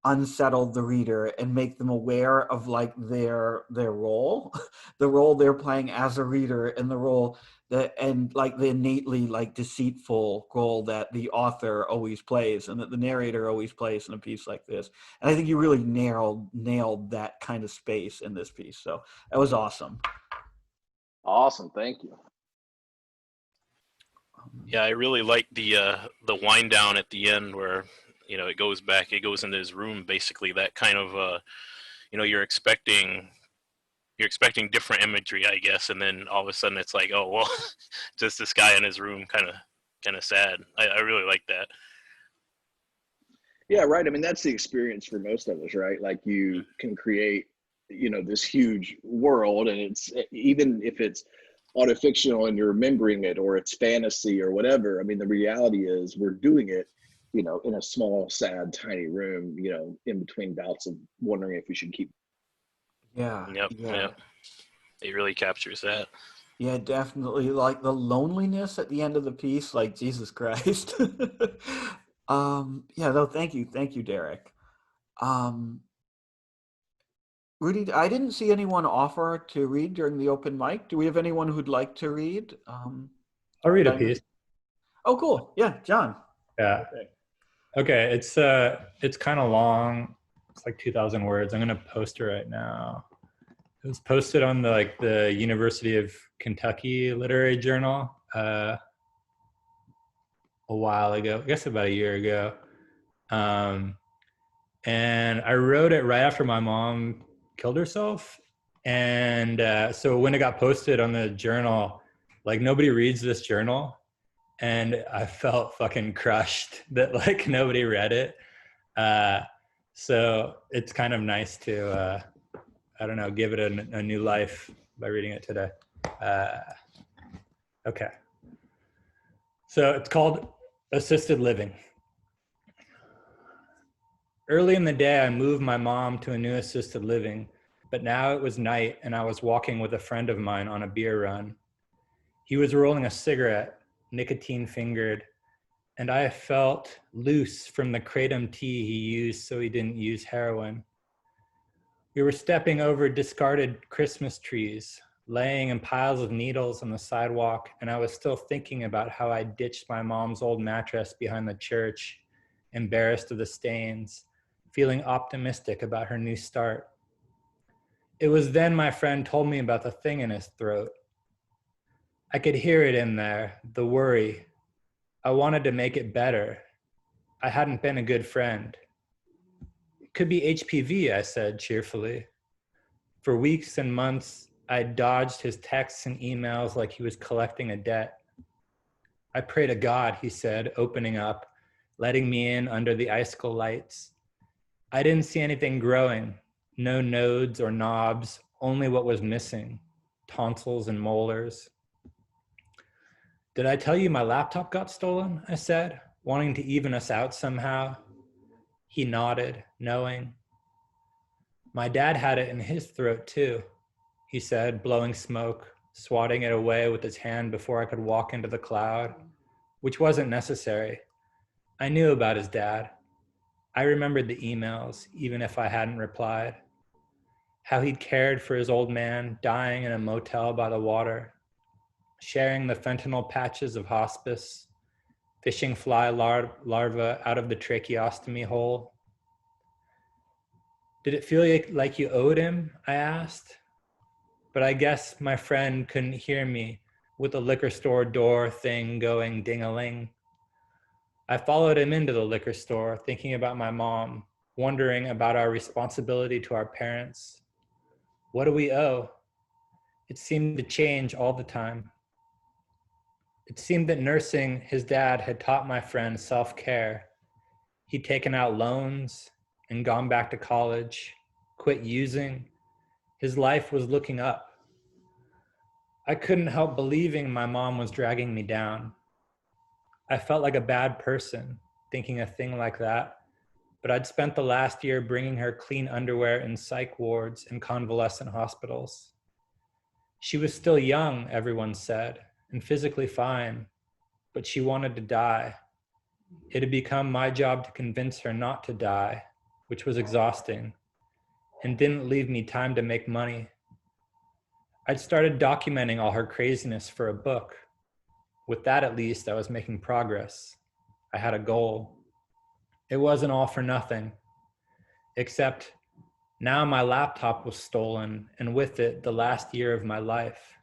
unsettle the reader and make them aware of like their role, the role they're playing as a reader, and the role that, and like the innately like deceitful role that the author always plays and that the narrator always plays in a piece like this. And I think you really nailed that kind of space in this piece. So that was awesome. Awesome, thank you. Yeah, I really like the wind down at the end where it goes into his room, basically. That kind of you're expecting different imagery, I guess, and then all of a sudden it's like, oh well, just this guy in his room, kind of sad. I really like that. Yeah, right. I mean, that's the experience for most of us, right? Like you can create, this huge world, and it's, even if it's autofictional and you're remembering it, or it's fantasy or whatever. I mean, the reality is we're doing it, in a small, sad, tiny room, in between bouts of wondering if we should keep. Yeah. Yep. It really captures that. Yeah, definitely. Like the loneliness at the end of the piece, like Jesus Christ. Yeah, no, thank you, Derek. Rudy, I didn't see anyone offer to read during the open mic. Do we have anyone who'd like to read? I'll read a piece. Oh, cool. Yeah, John. Yeah. Okay. It's kind of long. It's like 2,000 words. I'm gonna post it right now. It was posted on the University of Kentucky Literary Journal a while ago. I guess about a year ago. And I wrote it right after my mom killed herself. And so when it got posted on the journal, like nobody reads this journal. And I felt fucking crushed that like nobody read it. So it's kind of nice to, I don't know, give it a new life by reading it today. Okay. So it's called Assisted Living. Early in the day, I moved my mom to a new assisted living, but now it was night and I was walking with a friend of mine on a beer run. He was rolling a cigarette, nicotine fingered, and I felt loose from the kratom tea he used so he didn't use heroin. We were stepping over discarded Christmas trees, laying in piles of needles on the sidewalk, and I was still thinking about how I ditched my mom's old mattress behind the church, embarrassed of the stains, feeling optimistic about her new start. It was then my friend told me about the thing in his throat. I could hear it in there, the worry. I wanted to make it better. I hadn't been a good friend. It could be HPV, I said cheerfully. For weeks and months, I dodged his texts and emails like he was collecting a debt. I pray to God, he said, opening up, letting me in under the icicle lights. I didn't see anything growing, no nodes or knobs, only what was missing, tonsils and molars. Did I tell you my laptop got stolen? I said, wanting to even us out somehow. He nodded, knowing. My dad had it in his throat too, he said, blowing smoke, swatting it away with his hand before I could walk into the cloud, which wasn't necessary. I knew about his dad. I remembered the emails, even if I hadn't replied. How he'd cared for his old man dying in a motel by the water, sharing the fentanyl patches of hospice, fishing fly larvae out of the tracheostomy hole. Did it feel like you owed him? I asked. But I guess my friend couldn't hear me with the liquor store door thing going ding-a-ling. I followed him into the liquor store, thinking about my mom, wondering about our responsibility to our parents. What do we owe? It seemed to change all the time. It seemed that nursing his dad had taught my friend self-care. He'd taken out loans and gone back to college, quit using. His life was looking up. I couldn't help believing my mom was dragging me down. I felt like a bad person thinking a thing like that, but I'd spent the last year bringing her clean underwear in psych wards and convalescent hospitals. She was still young, everyone said, and physically fine, but she wanted to die. It had become my job to convince her not to die, which was exhausting, and didn't leave me time to make money. I'd started documenting all her craziness for a book. With that, at least, I was making progress. I had a goal. It wasn't all for nothing, except now my laptop was stolen, and with it, the last year of my life.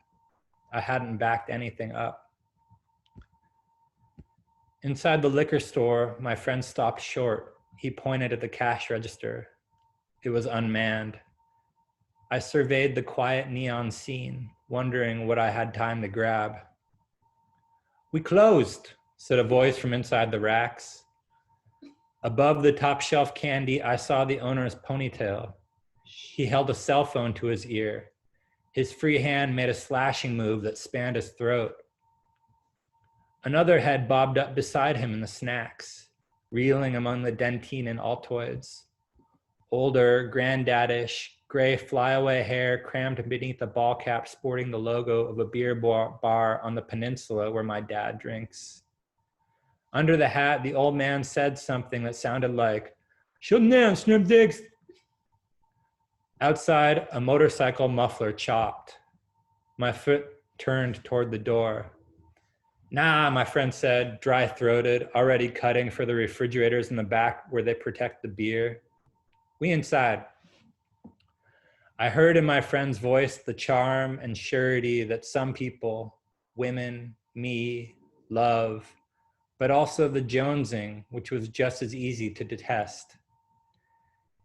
I hadn't backed anything up. Inside the liquor store, my friend stopped short. He pointed at the cash register. It was unmanned. I surveyed the quiet neon scene, wondering what I had time to grab. "We closed," said a voice from inside the racks. Above the top shelf candy, I saw the owner's ponytail. He held a cell phone to his ear. His free hand made a slashing move that spanned his throat. Another head bobbed up beside him in the snacks, reeling among the dentine and Altoids. Older, granddaddish, gray flyaway hair crammed beneath a ball cap sporting the logo of a beer bar on the peninsula where my dad drinks. Under the hat, the old man said something that sounded like, "Shut down, snip dicks." Outside, a motorcycle muffler chopped. My foot turned toward the door. "Nah," my friend said, dry-throated, already cutting for the refrigerators in the back where they protect the beer. "We inside." I heard in my friend's voice the charm and surety that some people, women, me, love, but also the jonesing, which was just as easy to detest.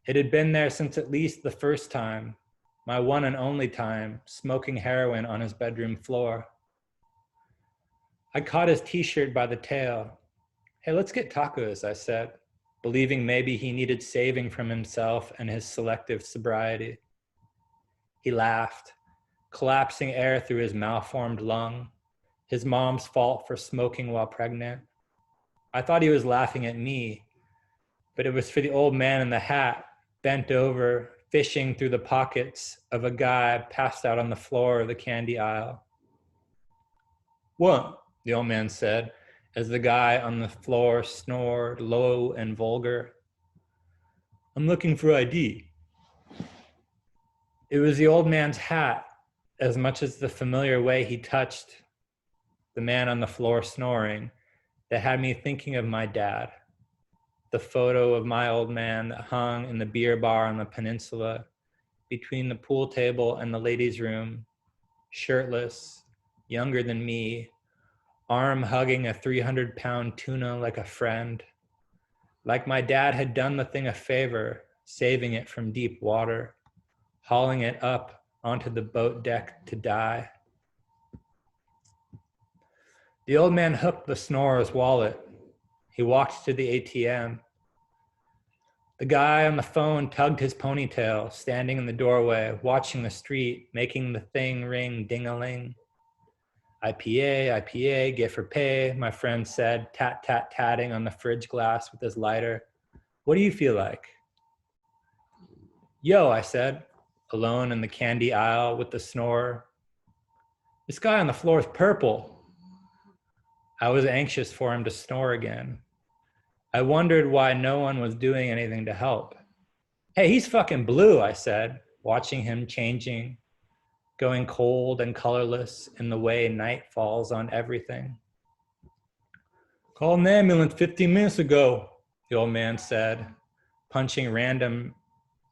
It had been there since at least the first time, my one and only time, smoking heroin on his bedroom floor. I caught his t-shirt by the tail. "Hey, let's get tacos," I said, believing maybe he needed saving from himself and his selective sobriety. He laughed, collapsing air through his malformed lung, his mom's fault for smoking while pregnant. I thought he was laughing at me, but it was for the old man in the hat, bent over, fishing through the pockets of a guy passed out on the floor of the candy aisle. "What?" the old man said, as the guy on the floor snored low and vulgar. "I'm looking for ID." It was the old man's hat, as much as the familiar way he touched the man on the floor snoring, that had me thinking of my dad. The photo of my old man that hung in the beer bar on the peninsula between the pool table and the ladies' room, shirtless, younger than me, arm hugging a 300-pound tuna like a friend. Like my dad had done the thing a favor, saving it from deep water, hauling it up onto the boat deck to die. The old man hooked the snorer's wallet. He walked to the ATM. The guy on the phone tugged his ponytail, standing in the doorway, watching the street, making the thing ring ding-a-ling. IPA, IPA, get for pay, my friend said, tat-tat-tatting on the fridge glass with his lighter. What do you feel like? Yo, I said, alone in the candy aisle with the snorer. This guy on the floor is purple. I was anxious for him to snore again. I wondered why no one was doing anything to help. Hey, he's fucking blue, I said, watching him changing, going cold and colorless in the way night falls on everything. Called an ambulance 15 minutes ago, the old man said, punching random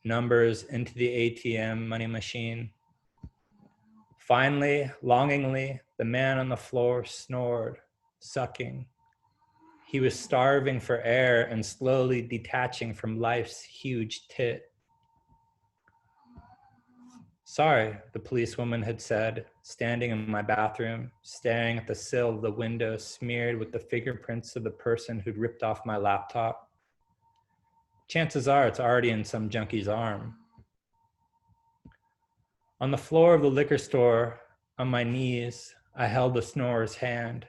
numbers into the ATM money machine. Finally, longingly, the man on the floor snored, sucking. He was starving for air and slowly detaching from life's huge tit. Sorry, the policewoman had said, standing in my bathroom, staring at the sill of the window smeared with the fingerprints of the person who'd ripped off my laptop. Chances are it's already in some junkie's arm. On the floor of the liquor store, on my knees, I held the snorer's hand.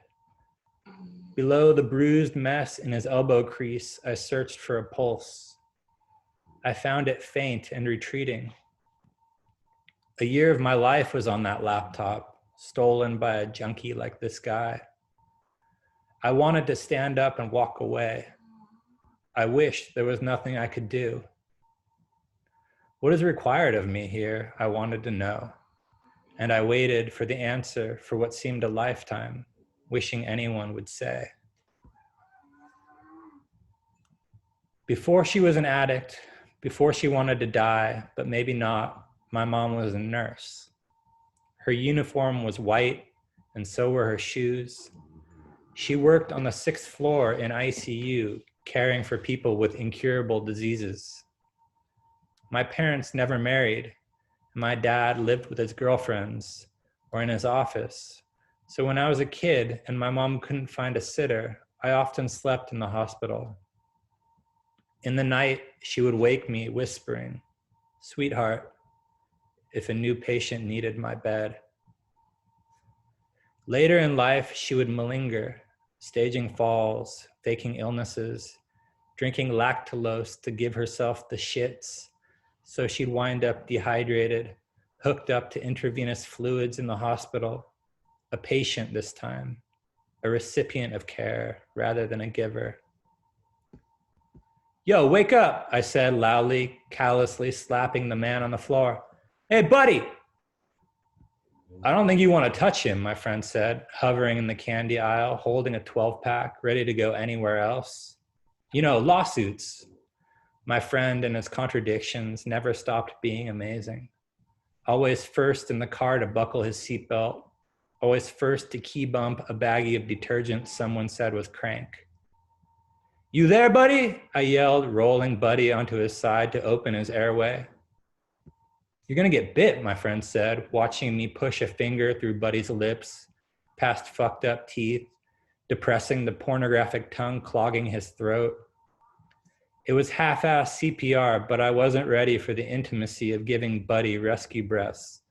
Below the bruised mess in his elbow crease, I searched for a pulse. I found it faint and retreating. A year of my life was on that laptop, stolen by a junkie like this guy. I wanted to stand up and walk away. I wished there was nothing I could do. What is required of me here? I wanted to know. And I waited for the answer for what seemed a lifetime, wishing anyone would say. Before she was an addict, before she wanted to die, but maybe not, my mom was a nurse. Her uniform was white, and so were her shoes. She worked on the 6th floor in ICU, caring for people with incurable diseases. My parents never married. My dad lived with his girlfriends or in his office. So when I was a kid and my mom couldn't find a sitter, I often slept in the hospital. In the night, she would wake me whispering, "Sweetheart," if a new patient needed my bed. Later in life, she would malinger, staging falls, faking illnesses, drinking lactulose to give herself the shits, so she'd wind up dehydrated, hooked up to intravenous fluids in the hospital, a patient this time, a recipient of care rather than a giver. Yo, wake up, I said loudly, callously slapping the man on the floor. Hey, buddy! I don't think you want to touch him, my friend said, hovering in the candy aisle, holding a 12-pack, ready to go anywhere else. You know, lawsuits. My friend and his contradictions never stopped being amazing. Always first in the car to buckle his seatbelt, always first to key bump a baggie of detergent someone said was crank. You there, buddy? I yelled, rolling Buddy onto his side to open his airway. You're gonna get bit, my friend said, watching me push a finger through Buddy's lips, past fucked up teeth, depressing the pornographic tongue clogging his throat. It was half-assed CPR, but I wasn't ready for the intimacy of giving Buddy rescue breaths,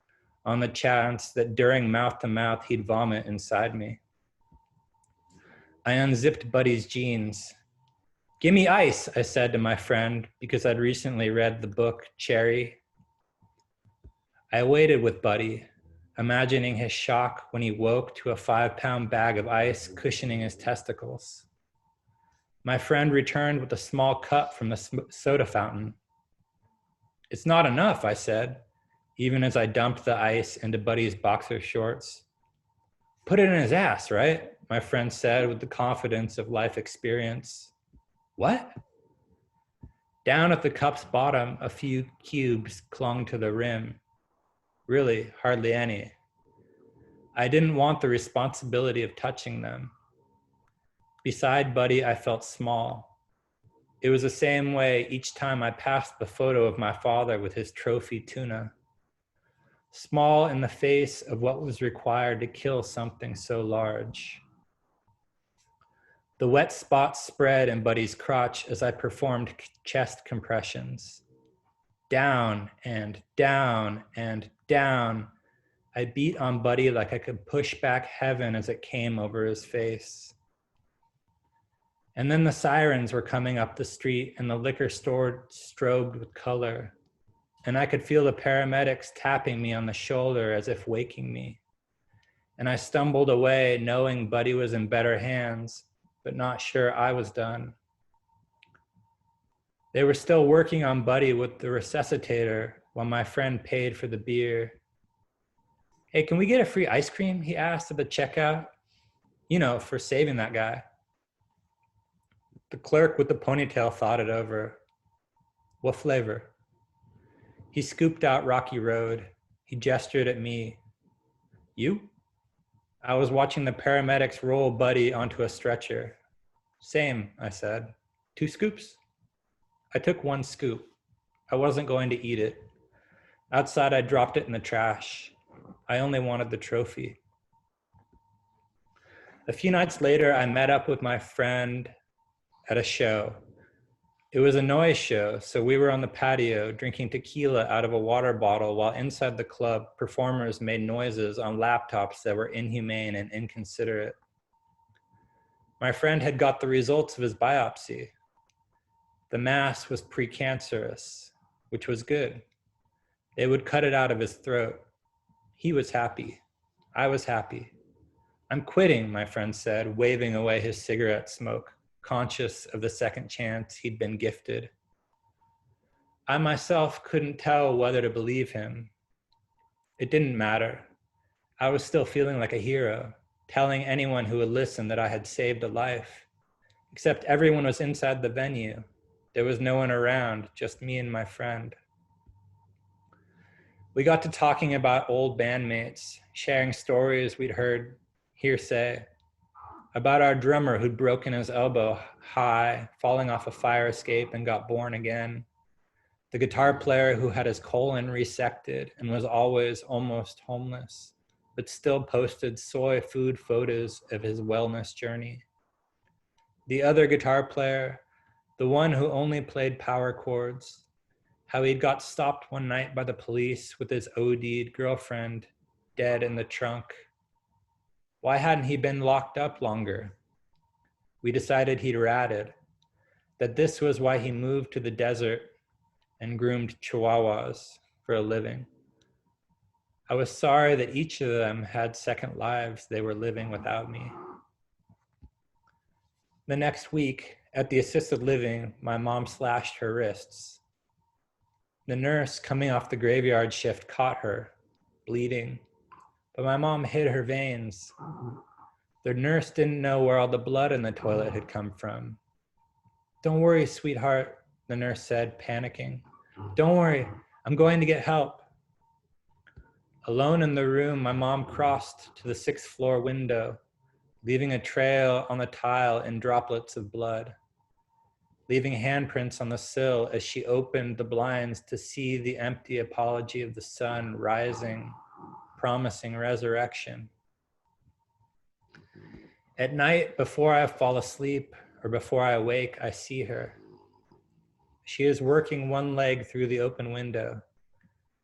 on the chance that during mouth-to-mouth he'd vomit inside me. I unzipped Buddy's jeans. Give me ice, I said to my friend, because I'd recently read the book Cherry. I waited with Buddy, imagining his shock when he woke to a 5-pound bag of ice cushioning his testicles. My friend returned with a small cup from the soda fountain. It's not enough, I said, even as I dumped the ice into Buddy's boxer shorts. Put it in his ass, right? My friend said with the confidence of life experience. What? Down at the cup's bottom, a few cubes clung to the rim. Really, hardly any. I didn't want the responsibility of touching them. Beside Buddy, I felt small. It was the same way each time I passed the photo of my father with his trophy tuna. Small in the face of what was required to kill something so large. The wet spots spread in Buddy's crotch as I performed chest compressions. Down and down and down. I beat on Buddy like I could push back heaven as it came over his face. And then the sirens were coming up the street and the liquor store strobed with color. And I could feel the paramedics tapping me on the shoulder as if waking me. And I stumbled away knowing Buddy was in better hands, but not sure I was done. They were still working on Buddy with the resuscitator while my friend paid for the beer. Hey, can we get a free ice cream? He asked at the checkout. You know, for saving that guy. The clerk with the ponytail thought it over. What flavor? He scooped out Rocky Road. He gestured at me. You? I was watching the paramedics roll Buddy onto a stretcher. Same, I said. 2 scoops? I took 1 scoop. I wasn't going to eat it. Outside, I dropped it in the trash. I only wanted the trophy. A few nights later, I met up with my friend at a show. It was a noise show, so we were on the patio drinking tequila out of a water bottle while inside the club, performers made noises on laptops that were inhumane and inconsiderate. My friend had got the results of his biopsy. The mass was precancerous, which was good. They would cut it out of his throat. He was happy. I was happy. I'm quitting, my friend said, waving away his cigarette smoke, conscious of the second chance he'd been gifted. I myself couldn't tell whether to believe him. It didn't matter. I was still feeling like a hero, telling anyone who would listen that I had saved a life. Except everyone was inside the venue. There was no one around, just me and my friend. We got to talking about old bandmates, sharing stories we'd heard hearsay, about our drummer who'd broken his elbow high, falling off a fire escape and got born again, the guitar player who had his colon resected and was always almost homeless, but still posted soy food photos of his wellness journey. The other guitar player, the one who only played power chords, how he'd got stopped one night by the police with his OD'd girlfriend dead in the trunk. Why hadn't he been locked up longer? We decided he'd ratted, that this was why he moved to the desert and groomed chihuahuas for a living. I was sorry that each of them had second lives they were living without me. The next week, at the assisted living, my mom slashed her wrists. The nurse coming off the graveyard shift caught her, bleeding, but my mom hid her veins. The nurse didn't know where all the blood in the toilet had come from. Don't worry, sweetheart, the nurse said, panicking. Don't worry, I'm going to get help. Alone in the room, my mom crossed to the 6th floor window, leaving a trail on the tile in droplets of blood, leaving handprints on the sill as she opened the blinds to see the empty apology of the sun rising, promising resurrection. At night, before I fall asleep or before I awake, I see her. She is working one leg through the open window.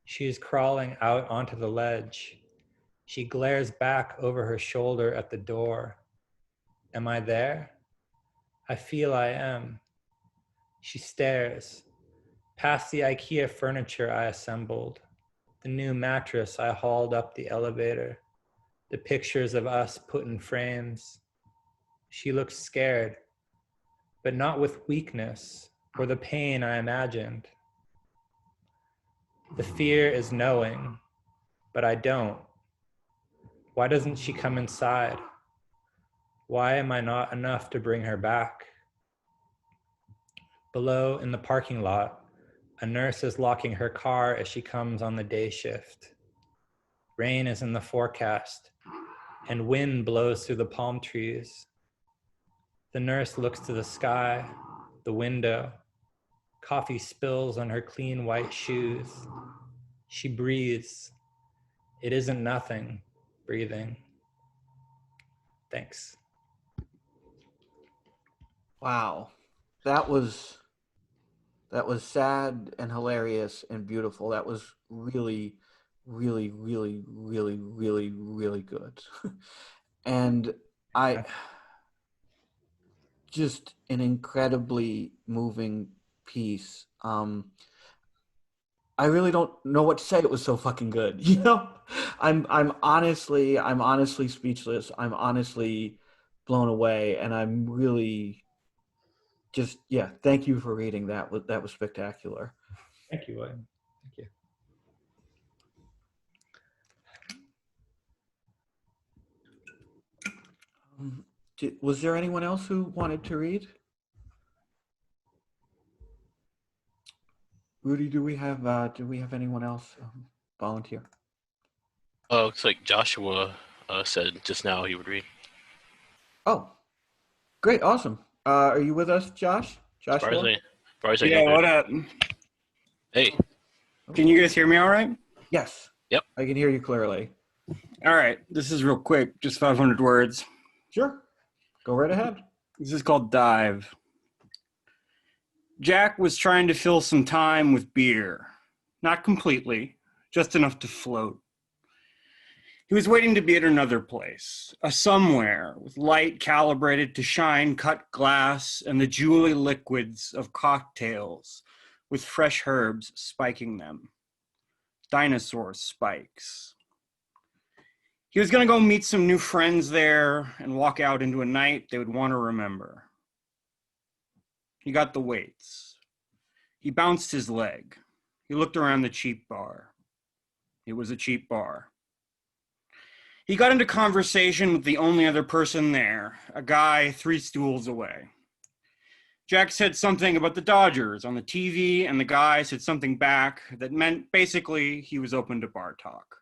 She is crawling out onto the ledge. She glares back over her shoulder at the door. Am I there? I feel I am. She stares, past the IKEA furniture I assembled, the new mattress I hauled up the elevator, the pictures of us put in frames. She looks scared, but not with weakness or the pain I imagined. The fear is knowing, but I don't. Why doesn't she come inside? Why am I not enough to bring her back? Below in the parking lot, a nurse is locking her car as she comes on the day shift. Rain is in the forecast, and wind blows through the palm trees. The nurse looks to the sky, the window. Coffee spills on her clean white shoes. She breathes. It isn't nothing, breathing. Thanks. Wow. That was sad and hilarious and beautiful. That was really, really, really, really, really, really good. And I just an incredibly moving piece. I really don't know what to say. It was so fucking good. You know, I'm honestly speechless. I'm honestly blown away, and I'm really just yeah. Thank you for reading that. That was spectacular. Thank you, William. Thank you. Was there anyone else who wanted to read? Rudy, do we have anyone else volunteer? Looks like Joshua said just now he would read. Oh, great, awesome. Are you with us, Josh? Joshua? As far as I Yeah, know. what up? Hey. Can you guys hear me all right? Yes. Yep. I can hear you clearly. All right, this is real quick, just 500 words. Sure. Go right ahead. This is called Dive. Jack was trying to fill some time with beer. Not completely, just enough to float. He was waiting to be at another place, a somewhere with light calibrated to shine cut glass and the jewelry liquids of cocktails with fresh herbs spiking them. Dinosaur spikes. He was going to go meet some new friends there and walk out into a night they would want to remember. He got the weights. He bounced his leg. He looked around the cheap bar. It was a cheap bar. He got into conversation with the only other person there, a guy 3 stools away. Jack said something about the Dodgers on the TV, and the guy said something back that meant basically he was open to bar talk.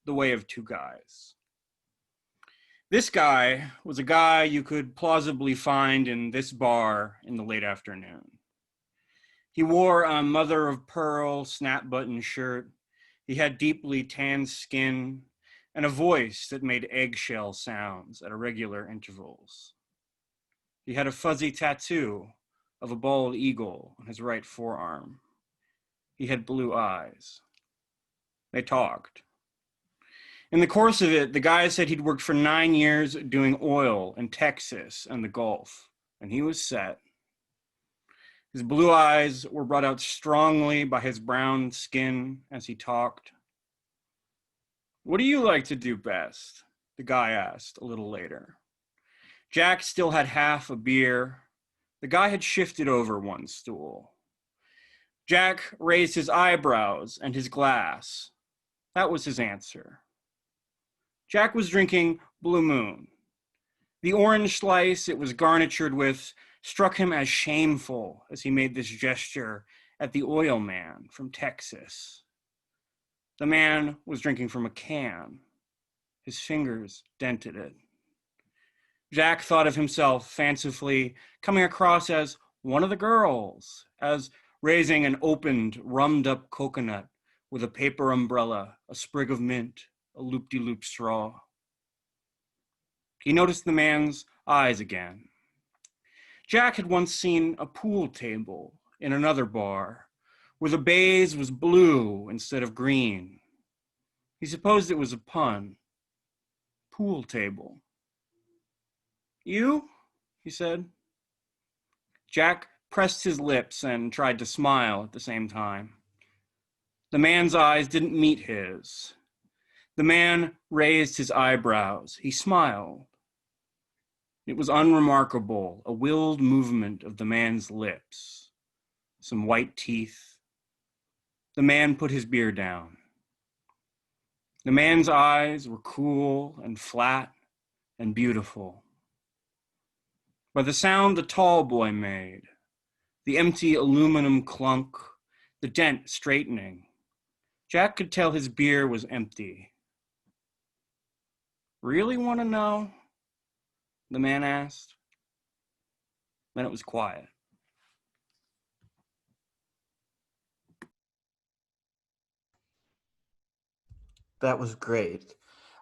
The way of 2 guys. This guy was a guy you could plausibly find in this bar in the late afternoon. He wore a mother of pearl snap-button shirt. He had deeply tanned skin and a voice that made eggshell sounds at irregular intervals. He had a fuzzy tattoo of a bald eagle on his right forearm. He had blue eyes. They talked. In the course of it, the guy said he'd worked for 9 years doing oil in Texas and the Gulf, and he was set. His blue eyes were brought out strongly by his brown skin as he talked. "What do you like to do best?" the guy asked a little later. Jack still had half a beer. The guy had shifted over 1 stool. Jack raised his eyebrows and his glass. That was his answer. Jack was drinking Blue Moon. The orange slice it was garnitured with struck him as shameful as he made this gesture at the oil man from Texas. The man was drinking from a can. His fingers dented it. Jack thought of himself fancifully coming across as one of the girls, as raising an opened, rummed-up coconut with a paper umbrella, a sprig of mint, a loop-de-loop straw. He noticed the man's eyes again. Jack had once seen a pool table in another bar where the baize was blue instead of green. He supposed it was a pun. Pool table. "You?" he said. Jack pressed his lips and tried to smile at the same time. The man's eyes didn't meet his. The man raised his eyebrows. He smiled. It was unremarkable, a willed movement of the man's lips, some white teeth. The man put his beer down. The man's eyes were cool and flat and beautiful. By the sound the tall boy made, the empty aluminum clunk, the dent straightening, Jack could tell his beer was empty. "Really want to know?" the man asked. Then it was quiet. That was great.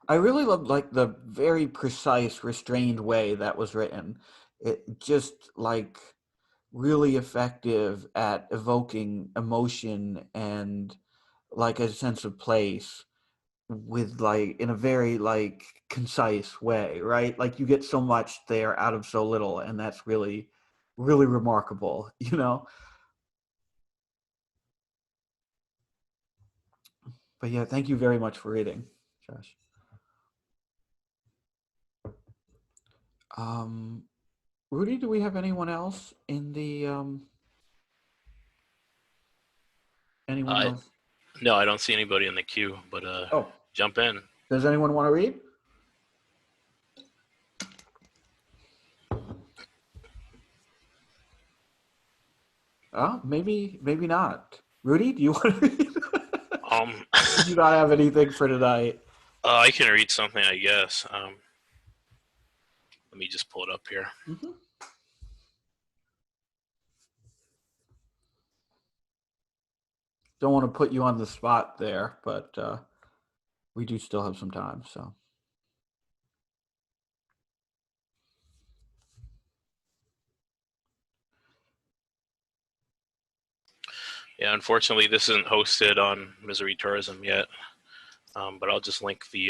I really loved like the very precise, restrained way that was written. it just like really effective at evoking emotion and like a sense of place with like in a very like concise way, right? Like you get so much there out of so little, and that's really really remarkable, you know. But yeah, thank you very much for reading, Josh. um Rudy, do we have anyone else in the anyone Uh, else? no, I don't see anybody in the queue, but Oh, jump in. does anyone want to read? Maybe not. Rudy, do you want to read? Um, You not have anything for tonight? I can read something, I guess. Let me just pull it up here. Mm-hmm. Don't want to put you on the spot there, but we do still have some time. So Yeah, unfortunately, this isn't hosted on Misery Tourism yet, but I'll just link the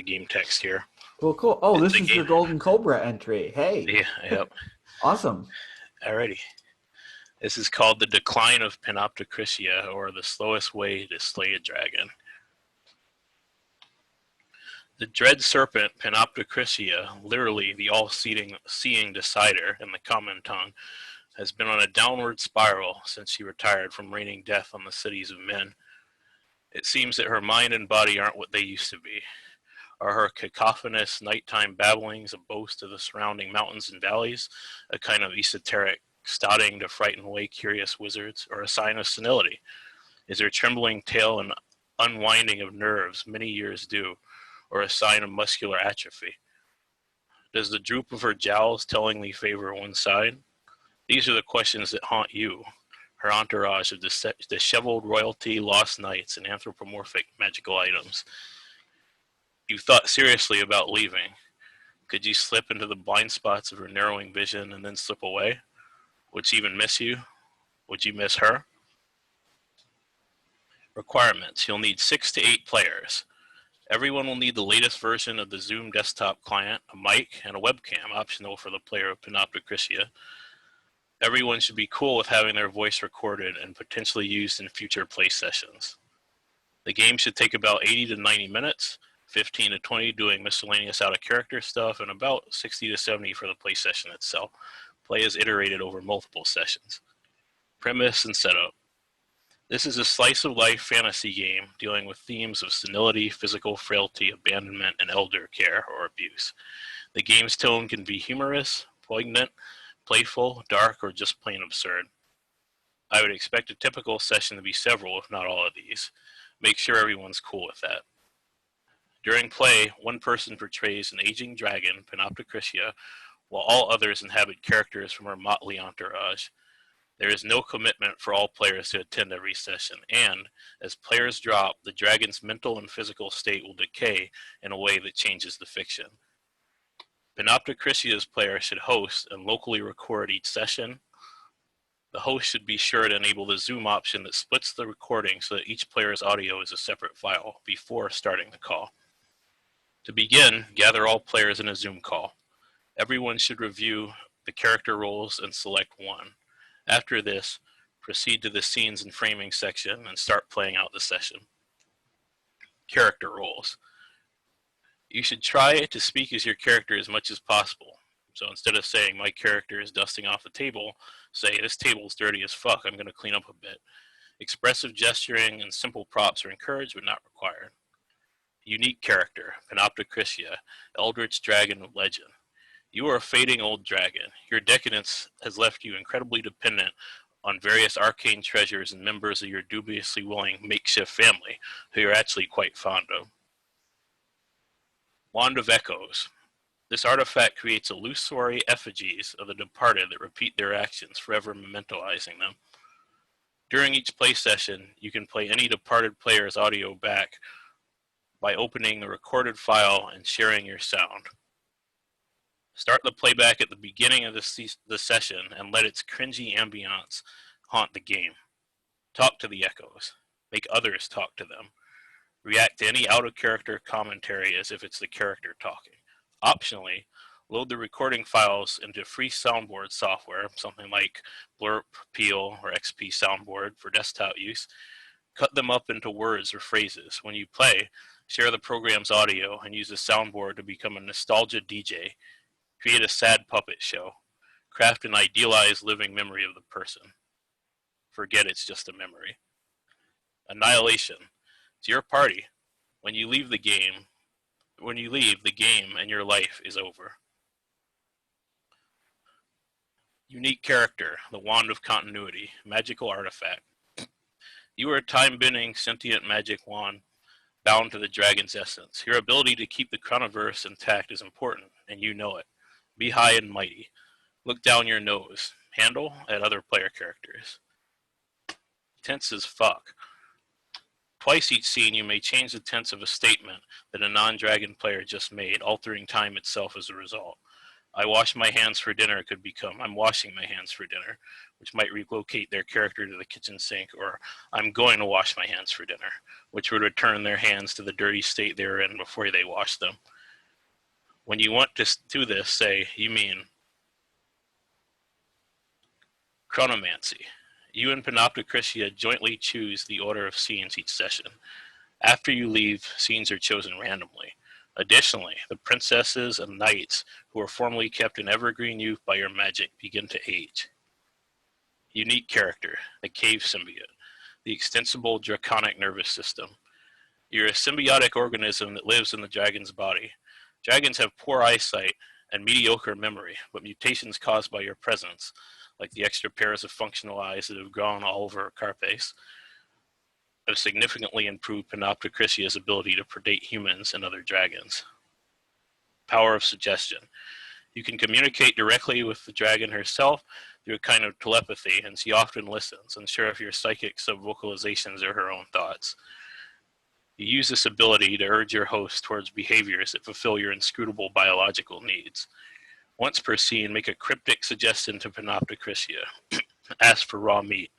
game text here. cool. Oh, this The is game. your Golden Cobra entry. Hey, Yeah, yep. awesome. Alrighty. This is called The Decline of Panopticrysia, or The Slowest Way to Slay a Dragon. The dread serpent Panopticrysia, literally the all-seeing decider in the common tongue, has been on a downward spiral since she retired from raining death on the cities of men. It seems that her mind and body aren't what they used to be. Are her cacophonous nighttime babblings a boast of the surrounding mountains and valleys, a kind of esoteric stotting to frighten away curious wizards, or a sign of senility? Is her trembling tail an unwinding of nerves many years due, or a sign of muscular atrophy? Does the droop of her jowls tellingly favor one side? These are the questions that haunt you, her entourage of disheveled royalty, lost knights, and anthropomorphic magical items. You thought seriously about leaving. Could you slip into the blind spots of her narrowing vision and then slip away? Would she even miss you? Would you miss her? Requirements. You'll need 6 to 8 players. Everyone will need the latest version of the Zoom desktop client, a mic, and a webcam, optional for the player of Panopticrysia. Everyone should be cool with having their voice recorded and potentially used in future play sessions. The game should take about 80 to 90 minutes, 15 to 20 doing miscellaneous out-of-character stuff, and about 60 to 70 for the play session itself. Play is iterated over multiple sessions. Premise and setup. This is a slice-of-life fantasy game dealing with themes of senility, physical frailty, abandonment, and elder care or abuse. The game's tone can be humorous, poignant, playful, dark, or just plain absurd. I would expect a typical session to be several, if not all of these. Make sure everyone's cool with that. During play, one person portrays an aging dragon, Panopticrysia, while all others inhabit characters from her motley entourage. There is no commitment for all players to attend every session, and as players drop, the dragon's mental and physical state will decay in a way that changes the fiction. Panopticrysia's player should host and locally record each session. The host should be sure to enable the Zoom option that splits the recording so that each player's audio is a separate file before starting the call. To begin, gather all players in a Zoom call. Everyone should review the character roles and select one. After this, proceed to the scenes and framing section and start playing out the session. Character roles. You should try to speak as your character as much as possible. So instead of saying, my character is dusting off the table, say, this table's dirty as fuck, I'm going to clean up a bit. Expressive gesturing and simple props are encouraged but not required. Unique character, Panopticrysia, Eldritch Dragon of Legend. You are a fading old dragon. Your decadence has left you incredibly dependent on various arcane treasures and members of your dubiously willing makeshift family, who you're actually quite fond of. Wand of Echoes. This artifact creates illusory effigies of the departed that repeat their actions, forever mementoizing them. During each play session, you can play any departed player's audio back by opening the recorded file and sharing your sound. Start the playback at the beginning of the session and let its cringy ambiance haunt the game. Talk to the echoes. Make others talk to them. React to any out-of-character commentary as if it's the character talking. Optionally, load the recording files into free soundboard software, something like Blurp, Peel, or XP Soundboard for desktop use. Cut them up into words or phrases. When you play, share the program's audio and use the soundboard to become a nostalgia DJ. Create a sad puppet show. Craft an idealized living memory of the person. Forget it's just a memory. Annihilation. It's your party. When you leave, the game and your life is over. Unique character, the Wand of Continuity, magical artifact. You are a time-bending, sentient magic wand bound to the dragon's essence. Your ability to keep the chronoverse intact is important, and you know it. Be high and mighty. Look down your nose. Handle at other player characters. Tense as fuck. Twice each scene, you may change the tense of a statement that a non-dragon player just made, altering time itself as a result. I wash my hands for dinner could become I'm washing my hands for dinner, which might relocate their character to the kitchen sink, or I'm going to wash my hands for dinner, which would return their hands to the dirty state they were in before they washed them. When you want to do this, say, you mean chronomancy. You and Panopticrysia jointly choose the order of scenes each session. After you leave, scenes are chosen randomly. Additionally, the princesses and knights who are formerly kept in evergreen youth by your magic begin to age. Unique character, the Cave Symbiote, the extensible draconic nervous system. You're a symbiotic organism that lives in the dragon's body. Dragons have poor eyesight and mediocre memory, but mutations caused by your presence, like the extra pairs of functional eyes that have grown all over Carapace, have significantly improved Panopticrysia's ability to predate humans and other dragons. Power of suggestion. You can communicate directly with the dragon herself through a kind of telepathy, and she often listens, unsure if your psychic sub-vocalizations are her own thoughts. You use this ability to urge your host towards behaviors that fulfill your inscrutable biological needs. Once per scene, make a cryptic suggestion to Panopticrysia. Ask for raw meat.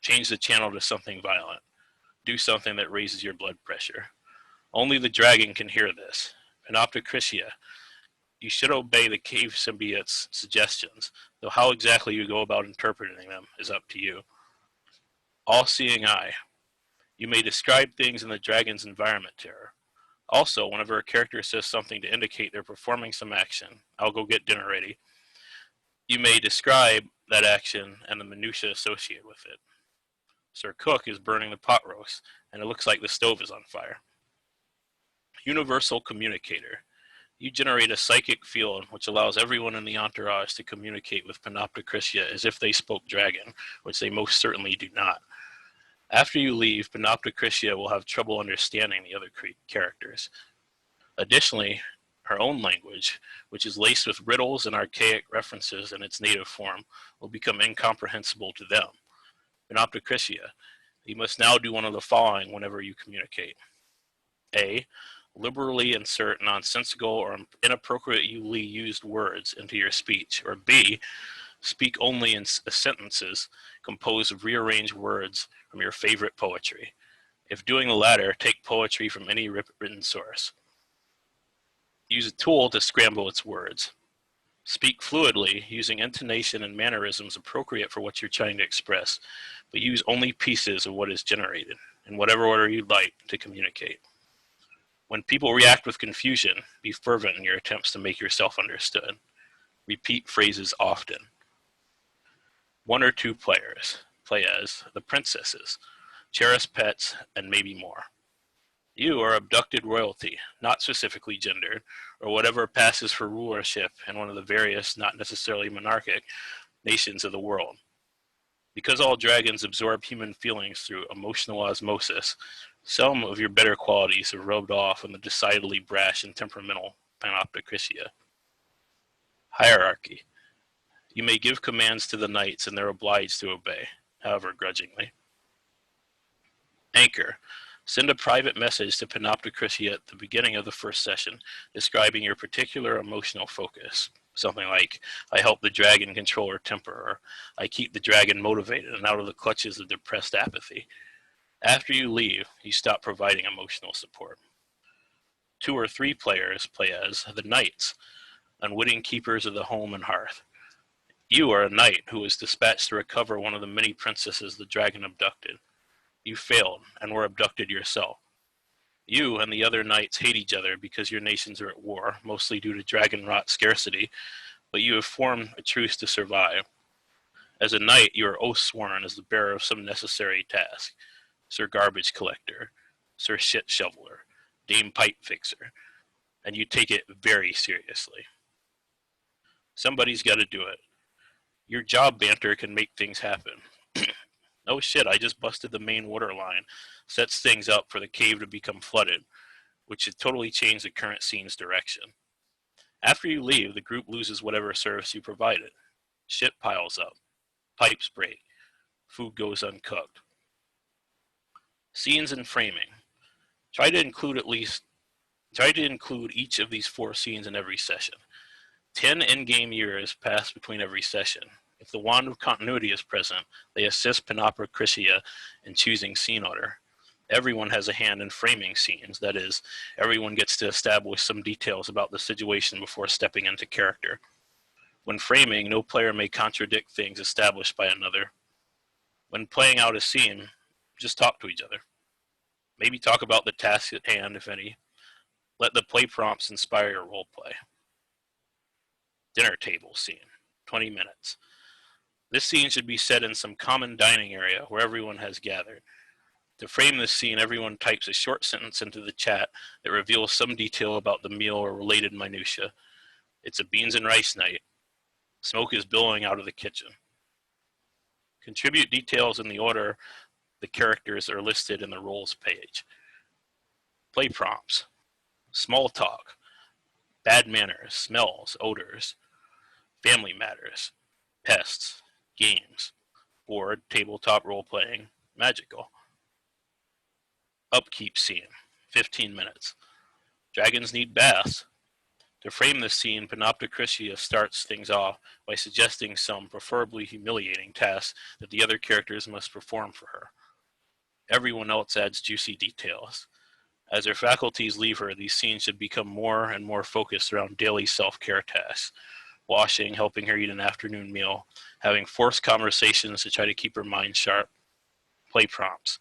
Change the channel to something violent. Do something that raises your blood pressure. Only the dragon can hear this. Panopticrysia, you should obey the Cave Symbiote's suggestions, though how exactly you go about interpreting them is up to you. All-seeing eye. You may describe things in the dragon's environment to her. Also, whenever a character says something to indicate they're performing some action, I'll go get dinner ready, you may describe that action and the minutiae associated with it. Sir Cook is burning the pot roast, and it looks like the stove is on fire. Universal communicator. You generate a psychic field which allows everyone in the entourage to communicate with Panopticrysia as if they spoke dragon, which they most certainly do not. After you leave, Panopticrysia will have trouble understanding the other characters. Additionally, her own language, which is laced with riddles and archaic references in its native form, will become incomprehensible to them. Panopticrysia, you must now do one of the following whenever you communicate. A. Liberally insert nonsensical or inappropriately used words into your speech. Or B. Speak only in sentences composed of rearranged words from your favorite poetry. If doing the latter, take poetry from any written source. Use a tool to scramble its words. Speak fluidly, using intonation and mannerisms appropriate for what you're trying to express, but use only pieces of what is generated, in whatever order you'd like to communicate. When people react with confusion, be fervent in your attempts to make yourself understood. Repeat phrases often. 1 or 2 players. Play as the princesses, cherished pets, and maybe more. You are abducted royalty, not specifically gendered, or whatever passes for rulership in one of the various, not necessarily monarchic, nations of the world. Because all dragons absorb human feelings through emotional osmosis, some of your better qualities have rubbed off on the decidedly brash and temperamental Panopticrysia. Hierarchy. You may give commands to the knights and they're obliged to obey, however grudgingly. Anchor. Send a private message to Panopticrysia at the beginning of the first session, describing your particular emotional focus. Something like, I help the dragon control her temper, or I keep the dragon motivated and out of the clutches of depressed apathy. After you leave, you stop providing emotional support. 2 or 3 players play as the knights, unwitting keepers of the home and hearth. You are a knight who was dispatched to recover one of the many princesses the dragon abducted. You failed and were abducted yourself. You and the other knights hate each other because your nations are at war, mostly due to dragon rot scarcity, but you have formed a truce to survive. As a knight, you are oath sworn as the bearer of some necessary task. Sir Garbage Collector, Sir Shit Shoveler, Dame Pipe Fixer, and you take it very seriously. Somebody's got to do it. Your job banter can make things happen. Oh shit, I just busted the main water line. Sets things up for the cave to become flooded, which should totally change the current scene's direction. After you leave, the group loses whatever service you provided. Shit piles up. Pipes break. Food goes uncooked. Scenes and framing. Try to include each of these 4 scenes in every session. 10 in-game years pass between every session. If the wand of continuity is present, they assist Panopera Chryssia in choosing scene order. Everyone has a hand in framing scenes. That is, everyone gets to establish some details about the situation before stepping into character. When framing, no player may contradict things established by another. When playing out a scene, just talk to each other. Maybe talk about the task at hand, if any. Let the play prompts inspire your role play. Dinner table scene, 20 minutes. This scene should be set in some common dining area where everyone has gathered. To frame this scene, everyone types a short sentence into the chat that reveals some detail about the meal or related minutia. It's a beans and rice night. Smoke is billowing out of the kitchen. Contribute details in the order the characters are listed in the roles page. Play prompts. Small talk. Bad manners, smells, odors. Family matters. Pests. Games. Board, tabletop role-playing, magical. Upkeep scene, 15 minutes. Dragons need baths. To frame this scene, Panopta Chryssia starts things off by suggesting some preferably humiliating tasks that the other characters must perform for her. Everyone else adds juicy details. As her faculties leave her, these scenes should become more and more focused around daily self-care tasks. Washing, helping her eat an afternoon meal, having forced conversations to try to keep her mind sharp. Play prompts.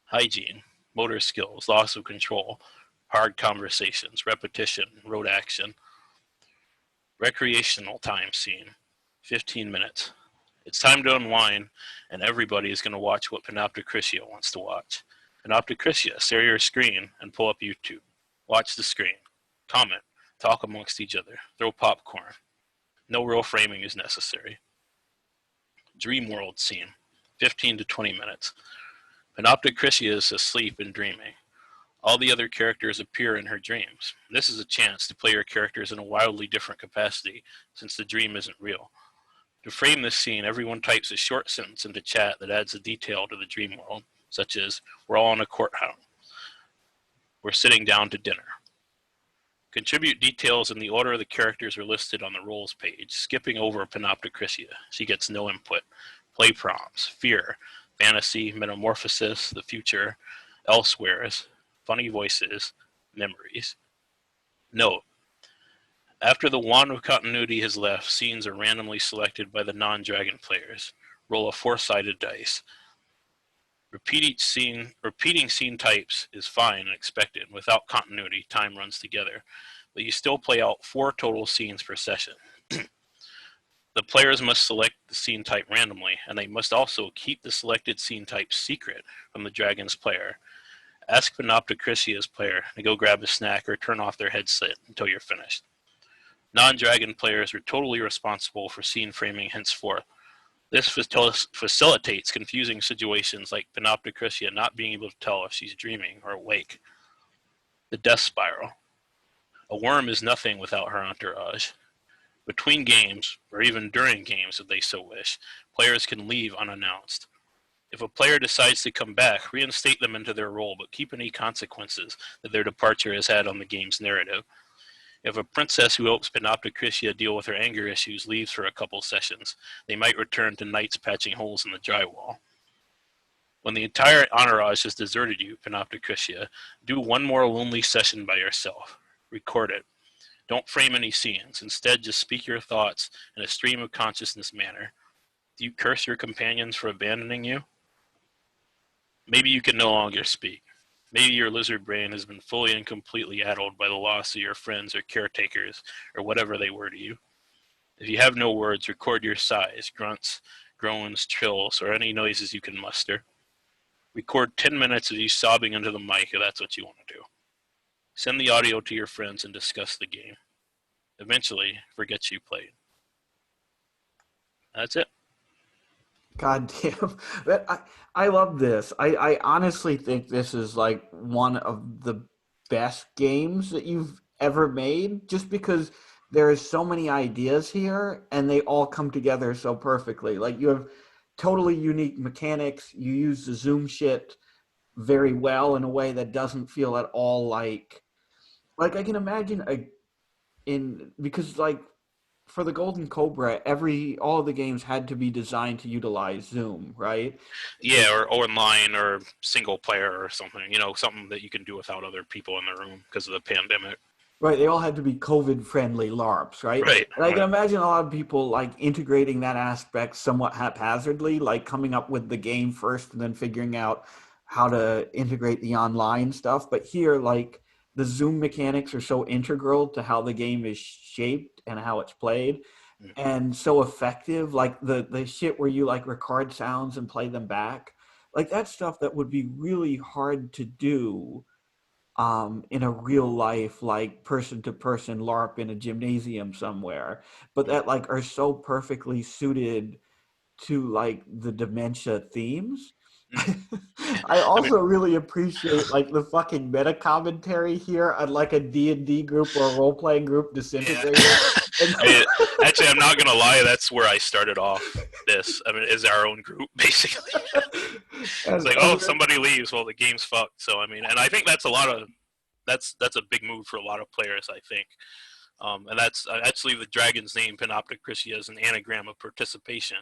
Hygiene, motor skills, loss of control, hard conversations, repetition, road action. Recreational time scene, 15 minutes. It's time to unwind, and everybody is going to watch what Panopta Chryssia wants to watch. Panopta Chryssia, share your screen and pull up YouTube. Watch the screen. Comment. Talk amongst each other. Throw popcorn. No real framing is necessary. Dream world scene, 15 to 20 minutes. Panopta Chryssia is asleep and dreaming. All the other characters appear in her dreams. This is a chance to play your characters in a wildly different capacity, since the dream isn't real. To frame this scene, everyone types a short sentence into chat that adds a detail to the dream world, such as, we're all in a courthouse. We're sitting down to dinner. Contribute details in the order the characters are listed on the roles page, skipping over Panopta Chryssia. She gets no input. Play prompts, fear, fantasy, metamorphosis, the future, elsewheres, funny voices, memories. Note, after the wand of continuity has left, scenes are randomly selected by the non-dragon players. Roll a 4-sided dice. Repeating scene types is fine and expected. Without continuity, time runs together. But you still play out 4 total scenes per session. The players must select the scene type randomly, and they must also keep the selected scene type secret from the dragon's player. Ask Panopta Chryssia's player to go grab a snack or turn off their headset until you're finished. Non-dragon players are totally responsible for scene framing henceforth. This facilitates confusing situations like Panopta Chryssia not being able to tell if she's dreaming or awake. The death spiral. A worm is nothing without her entourage. Between games, or even during games if they so wish, players can leave unannounced. If a player decides to come back, reinstate them into their role, but keep any consequences that their departure has had on the game's narrative. If a princess who helps Panopticrytia deal with her anger issues leaves for a couple sessions, they might return to knights patching holes in the drywall. When the entire entourage has deserted you, Panopticrytia, do one more lonely session by yourself. Record it. Don't frame any scenes. Instead, just speak your thoughts in a stream of consciousness manner. Do you curse your companions for abandoning you? Maybe you can no longer speak. Maybe your lizard brain has been fully and completely addled by the loss of your friends or caretakers or whatever they were to you. If you have no words, record your sighs, grunts, groans, trills, or any noises you can muster. Record 10 minutes of you sobbing into the mic if that's what you want to do. Send the audio to your friends and discuss the game. Eventually, forget you played. That's it. God damn. I love this. I honestly think this is like one of the best games that you've ever made, just because there is so many ideas here and they all come together so perfectly. Like, you have totally unique mechanics. You use the zoom shit very well in a way that doesn't feel at all like I can imagine because like for the Golden Cobra, all of the games had to be designed to utilize Zoom, right? Yeah, or online or single player or something, something that you can do without other people in the room because of the pandemic. Right, they all had to be COVID-friendly LARPs, right? Right. And I can imagine a lot of people like integrating that aspect somewhat haphazardly, like coming up with the game first and then figuring out how to integrate the online stuff. But here, like, the Zoom mechanics are so integral to how the game is shaped and how it's played, and so effective. Like the shit where you like record sounds and play them back, like that's stuff that would be really hard to do in a real life, like person to person LARP in a gymnasium somewhere, but that like are so perfectly suited to like the dementia themes. I also really appreciate like the fucking meta commentary here on like a D&D group or a role-playing group disintegrating. Yeah. Actually, I'm not gonna lie, that's where I started off this. I mean, is our own group basically. It's like, oh, somebody leaves, well, the game's fucked. So I mean, and I think that's a big move for a lot of players, I think. And that's actually the dragon's name, Panopticrytia, is an anagram of participation,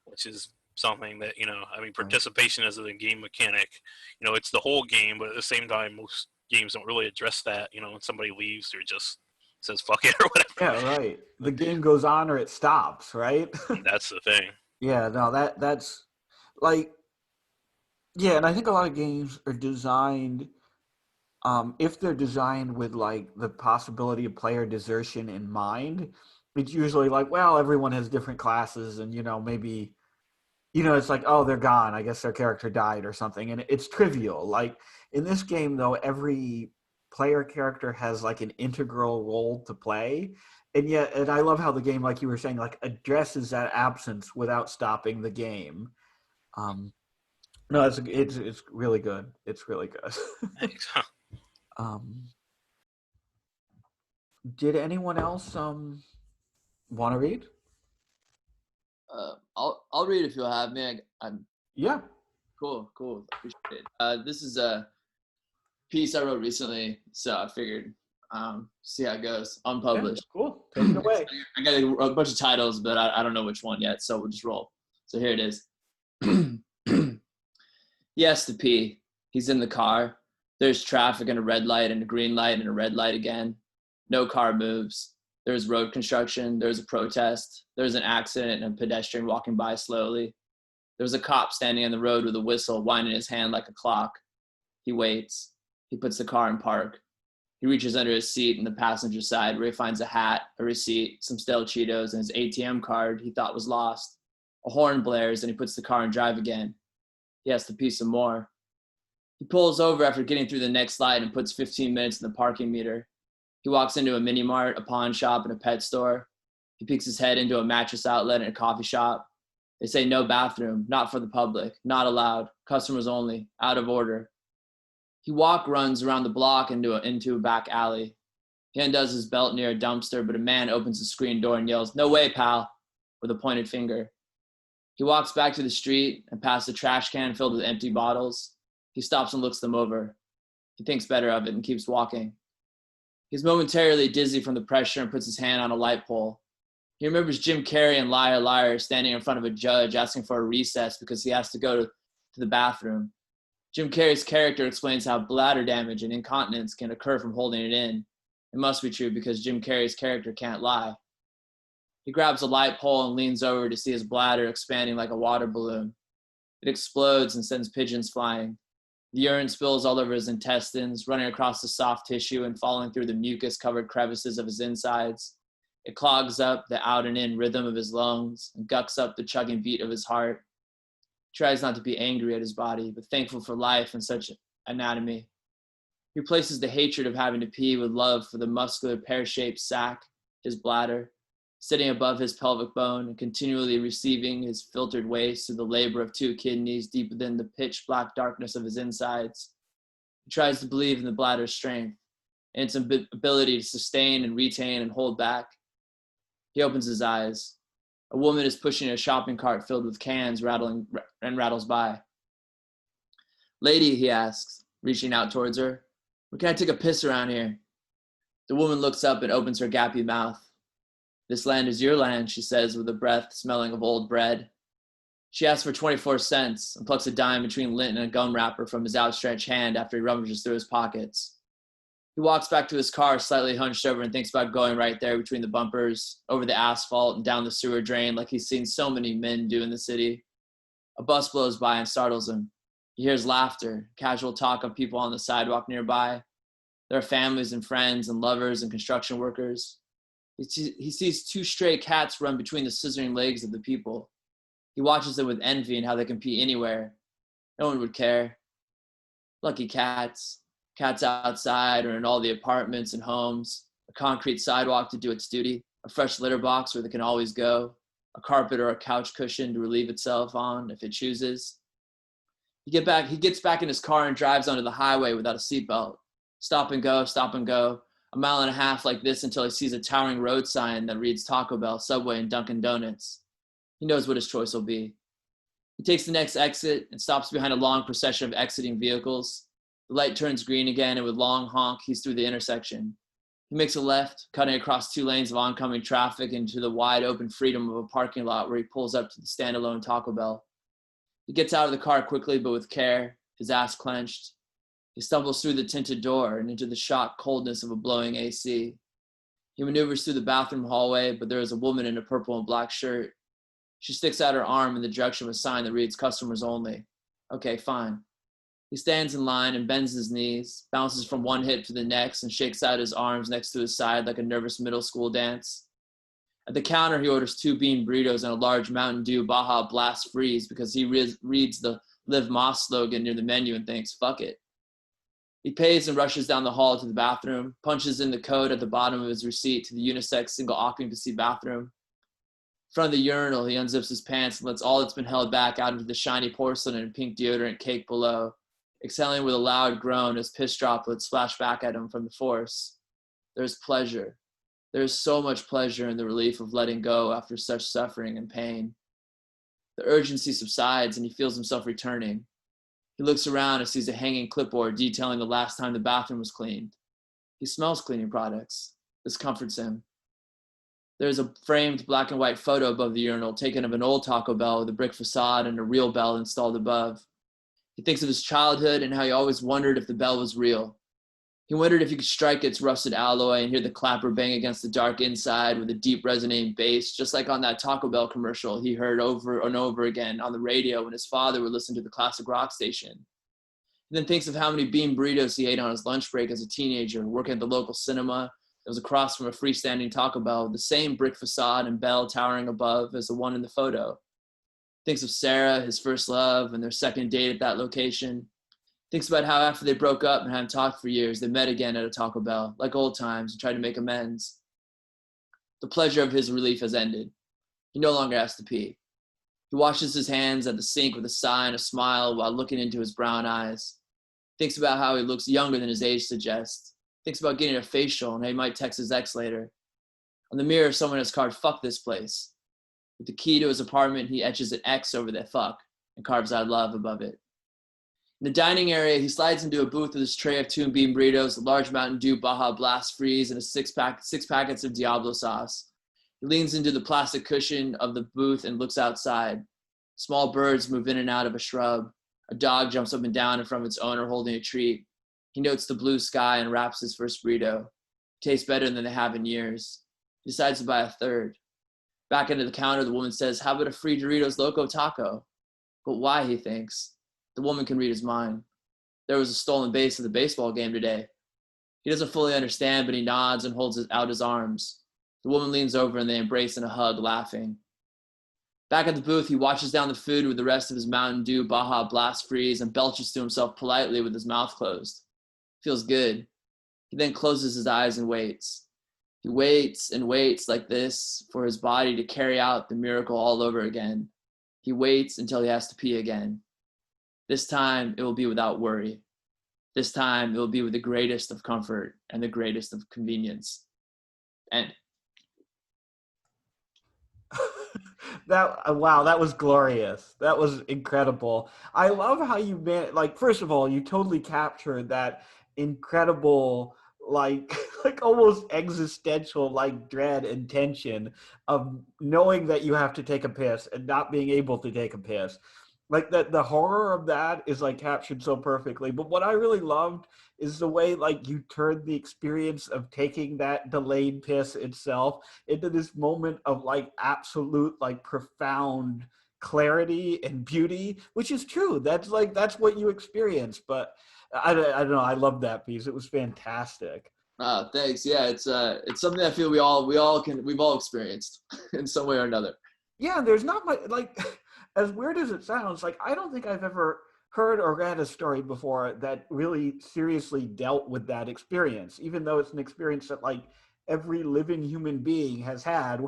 which is something that, participation as a game mechanic, it's the whole game, but at the same time, most games don't really address that. When somebody leaves or just says fuck it or whatever. Yeah, right. The game goes on or it stops, right? That's the thing. Yeah, no, that's like, yeah, and I think a lot of games are designed, if they're designed with like the possibility of player desertion in mind, it's usually like, well, everyone has different classes and, maybe, it's like, oh, they're gone. I guess their character died or something. And it's trivial. Like in this game, though, every player character has like an integral role to play. And I love how the game, like you were saying, like addresses that absence without stopping the game. No, it's really good. It's really good. Thanks. Did anyone else want to read? I'll read if you'll have me. I'm Yeah. Cool. Appreciate it. This is a piece I wrote recently, so I figured see how it goes. Unpublished. Yeah, cool. Take it away. I got a bunch of titles, but I don't know which one yet, so we'll just roll. So here it is. He has to pee. He's in the car. There's traffic and a red light and a green light and a red light again. No car moves. There's road construction. There's a protest. There's an accident and a pedestrian walking by slowly. There's a cop standing on the road with a whistle, winding his hand like a clock. He waits. He puts the car in park. He reaches under his seat in the passenger side where he finds a hat, a receipt, some stale Cheetos, and his ATM card he thought was lost. A horn blares and he puts the car in drive again. He has to pee some more. He pulls over after getting through the next light and puts 15 minutes in the parking meter. He walks into a mini mart, a pawn shop, and a pet store. He peeks his head into a mattress outlet and a coffee shop. They say no bathroom, not for the public, not allowed, customers only, out of order. He runs around the block into a back alley. He undoes his belt near a dumpster, but a man opens the screen door and yells, "No way, pal," with a pointed finger. He walks back to the street and past a trash can filled with empty bottles. He stops and looks them over. He thinks better of it and keeps walking. He's momentarily dizzy from the pressure and puts his hand on a light pole. He remembers Jim Carrey in Liar Liar standing in front of a judge asking for a recess because he has to go to the bathroom. Jim Carrey's character explains how bladder damage and incontinence can occur from holding it in. It must be true because Jim Carrey's character can't lie. He grabs a light pole and leans over to see his bladder expanding like a water balloon. It explodes and sends pigeons flying. The urine spills all over his intestines, running across the soft tissue and falling through the mucus-covered crevices of his insides. It clogs up the out and in rhythm of his lungs and gucks up the chugging beat of his heart. He tries not to be angry at his body, but thankful for life and such anatomy. He replaces the hatred of having to pee with love for the muscular pear-shaped sac, his bladder, sitting above his pelvic bone and continually receiving his filtered waste through the labor of 2 kidneys deep within the pitch-black darkness of his insides. He tries to believe in the bladder's strength and its ability to sustain and retain and hold back. He opens his eyes. A woman is pushing a shopping cart filled with cans, rattles by. "Lady," he asks, reaching out towards her, "where can I take a piss around here?" The woman looks up and opens her gappy mouth. "This land is your land," she says with a breath smelling of old bread. She asks for 24 cents and plucks a dime between lint and a gum wrapper from his outstretched hand after he rummages through his pockets. He walks back to his car slightly hunched over and thinks about going right there between the bumpers, over the asphalt and down the sewer drain like he's seen so many men do in the city. A bus blows by and startles him. He hears laughter, casual talk of people on the sidewalk nearby. There are families and friends and lovers and construction workers. He sees 2 stray cats run between the scissoring legs of the people. He watches them with envy and how they can pee anywhere. No one would care. Lucky cats. Cats outside or in all the apartments and homes. A concrete sidewalk to do its duty. A fresh litter box where they can always go. A carpet or a couch cushion to relieve itself on if it chooses. He gets back in his car and drives onto the highway without a seatbelt. Stop and go, stop and go. A mile and a half like this until he sees a towering road sign that reads Taco Bell, Subway, and Dunkin' Donuts. He knows what his choice will be. He takes the next exit and stops behind a long procession of exiting vehicles. The light turns green again, and with long honk, he's through the intersection. He makes a left, cutting across 2 lanes of oncoming traffic into the wide open freedom of a parking lot where he pulls up to the standalone Taco Bell. He gets out of the car quickly but with care, his ass clenched. He stumbles through the tinted door and into the shocked coldness of a blowing AC. He maneuvers through the bathroom hallway, but there is a woman in a purple and black shirt. She sticks out her arm in the direction of a sign that reads "Customers Only." Okay, fine. He stands in line and bends his knees, bounces from one hip to the next, and shakes out his arms next to his side like a nervous middle school dance. At the counter, he orders 2 bean burritos and a large Mountain Dew Baja Blast Freeze because he reads the Live Moss slogan near the menu and thinks, fuck it. He pays and rushes down the hall to the bathroom, punches in the code at the bottom of his receipt to the unisex single occupancy bathroom. In front of the urinal, he unzips his pants and lets all that's been held back out into the shiny porcelain and pink deodorant cake below, exhaling with a loud groan as piss droplets splash back at him from the force. There's pleasure. There's so much pleasure in the relief of letting go after such suffering and pain. The urgency subsides and he feels himself returning. He looks around and sees a hanging clipboard detailing the last time the bathroom was cleaned. He smells cleaning products. This comforts him. There's a framed black and white photo above the urinal taken of an old Taco Bell with a brick facade and a real bell installed above. He thinks of his childhood and how he always wondered if the bell was real. He wondered if he could strike its rusted alloy and hear the clapper bang against the dark inside with a deep resonating bass, just like on that Taco Bell commercial he heard over and over again on the radio when his father would listen to the classic rock station. He then thinks of how many bean burritos he ate on his lunch break as a teenager, working at the local cinema that was across from a freestanding Taco Bell with the same brick facade and bell towering above as the one in the photo. Thinks of Sarah, his first love, and their second date at that location. Thinks about how after they broke up and hadn't talked for years, they met again at a Taco Bell, like old times, and tried to make amends. The pleasure of his relief has ended. He no longer has to pee. He washes his hands at the sink with a sigh and a smile while looking into his brown eyes. Thinks about how he looks younger than his age suggests. Thinks about getting a facial and how he might text his ex later. On the mirror, someone has carved "fuck this place." With the key to his apartment, he etches an X over the "fuck" and carves out love above it. In the dining area, he slides into a booth with his tray of tune bean burritos, a large Mountain Dew Baja Blast Freeze, and six packets of Diablo sauce. He leans into the plastic cushion of the booth and looks outside. Small birds move in and out of a shrub. A dog jumps up and down in front of its owner holding a treat. He notes the blue sky and wraps his first burrito. Tastes better than they have in years. He decides to buy a third. Back into the counter, the woman says, "How about a free Doritos Loco taco?" But why, he thinks. The woman can read his mind. There was a stolen base at the baseball game today. He doesn't fully understand, but he nods and holds out his arms. The woman leans over and they embrace in a hug, laughing. Back at the booth, he washes down the food with the rest of his Mountain Dew Baja Blast Freeze and belches to himself politely with his mouth closed. Feels good. He then closes his eyes and waits. He waits and waits like this for his body to carry out the miracle all over again. He waits until he has to pee again. This time, it will be without worry. This time, it will be with the greatest of comfort and the greatest of convenience. And Wow, that was glorious. That was incredible. I love how you like, first of all, you totally captured that incredible, like like almost existential like dread and tension of knowing that you have to take a piss and not being able to take a piss. Like that, the horror of that is like captured so perfectly. But what I really loved is the way like you turned the experience of taking that delayed piss itself into this moment of like absolute like profound clarity and beauty, which is true. That's like that's what you experience. But I don't know. I love that piece. It was fantastic. thanks. Yeah, it's something I feel we've all experienced in some way or another. Yeah, there's not much like as weird as it sounds, like I don't think I've ever heard or read a story before that really seriously dealt with that experience, even though it's an experience that like every living human being has had.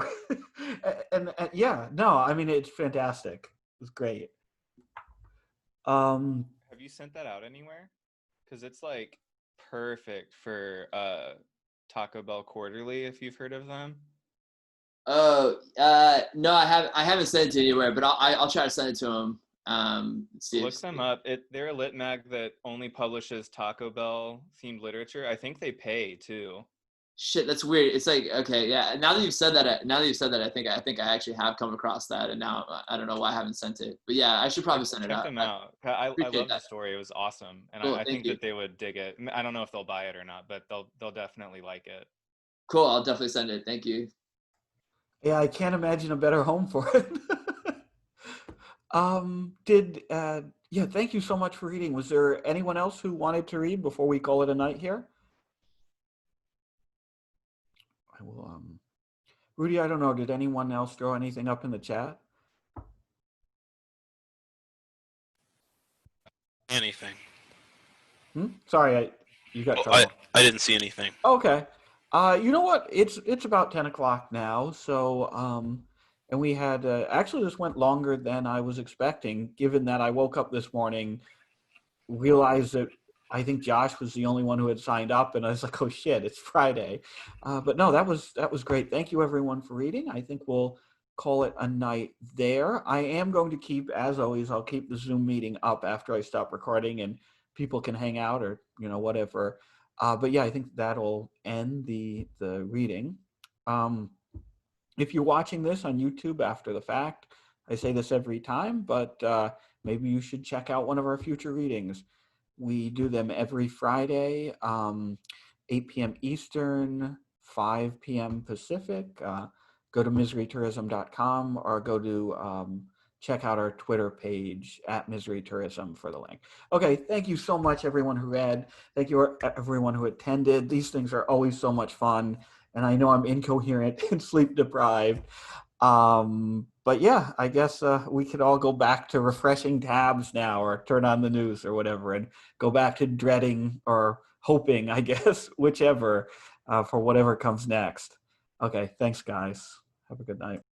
and yeah, no, I mean it's fantastic. It's great. Have you sent that out anywhere? Because it's like perfect for Taco Bell Quarterly, if you've heard of them. Oh, no, I haven't sent it anywhere, but I'll try to send it to him. Look them up. They're a lit mag that only publishes Taco Bell themed literature. I think they pay too. Shit, that's weird. It's like, okay, yeah. Now that you've said that, I think I actually have come across that, and now I don't know why I haven't sent it. But yeah, I should probably send it out. Check them out. I love that. the story. It was awesome, and Cool, I think you. that they would dig it. I don't know if they'll buy it or not, but they'll definitely like it. Cool. I'll definitely send it. Thank you. Yeah, I can't imagine a better home for it. Yeah, thank you so much for reading. Was there anyone else who wanted to read before we call it a night here? I will, Rudy, I don't know, did anyone else throw anything up in the chat? Anything. Sorry, you got trouble. I didn't see anything. Okay. You know what? It's about 10 o'clock now. So, and we had, actually this went longer than I was expecting, given that I woke up this morning, realized that I think Josh was the only one who had signed up, and I was like, oh shit, it's Friday. But no, that was great. Thank you everyone for reading. I think we'll call it a night there. I am going to keep, as always, I'll keep the Zoom meeting up after I stop recording and people can hang out or, you know, whatever. But yeah, I think that'll end the reading. If you're watching this on YouTube after the fact, I say this every time, but maybe you should check out one of our future readings. We do them every Friday, 8 p.m. Eastern, 5 p.m. Pacific. Go to miserytourism.com or go to check out our Twitter page at miserytourism for the link. Okay, thank you so much, everyone who read. Thank you, everyone who attended. These things are always so much fun, and I know I'm incoherent and sleep deprived. But yeah, I guess we could all go back to refreshing tabs now or turn on the news or whatever and go back to dreading or hoping, I guess, whichever, for whatever comes next. Okay, thanks, guys. Have a good night.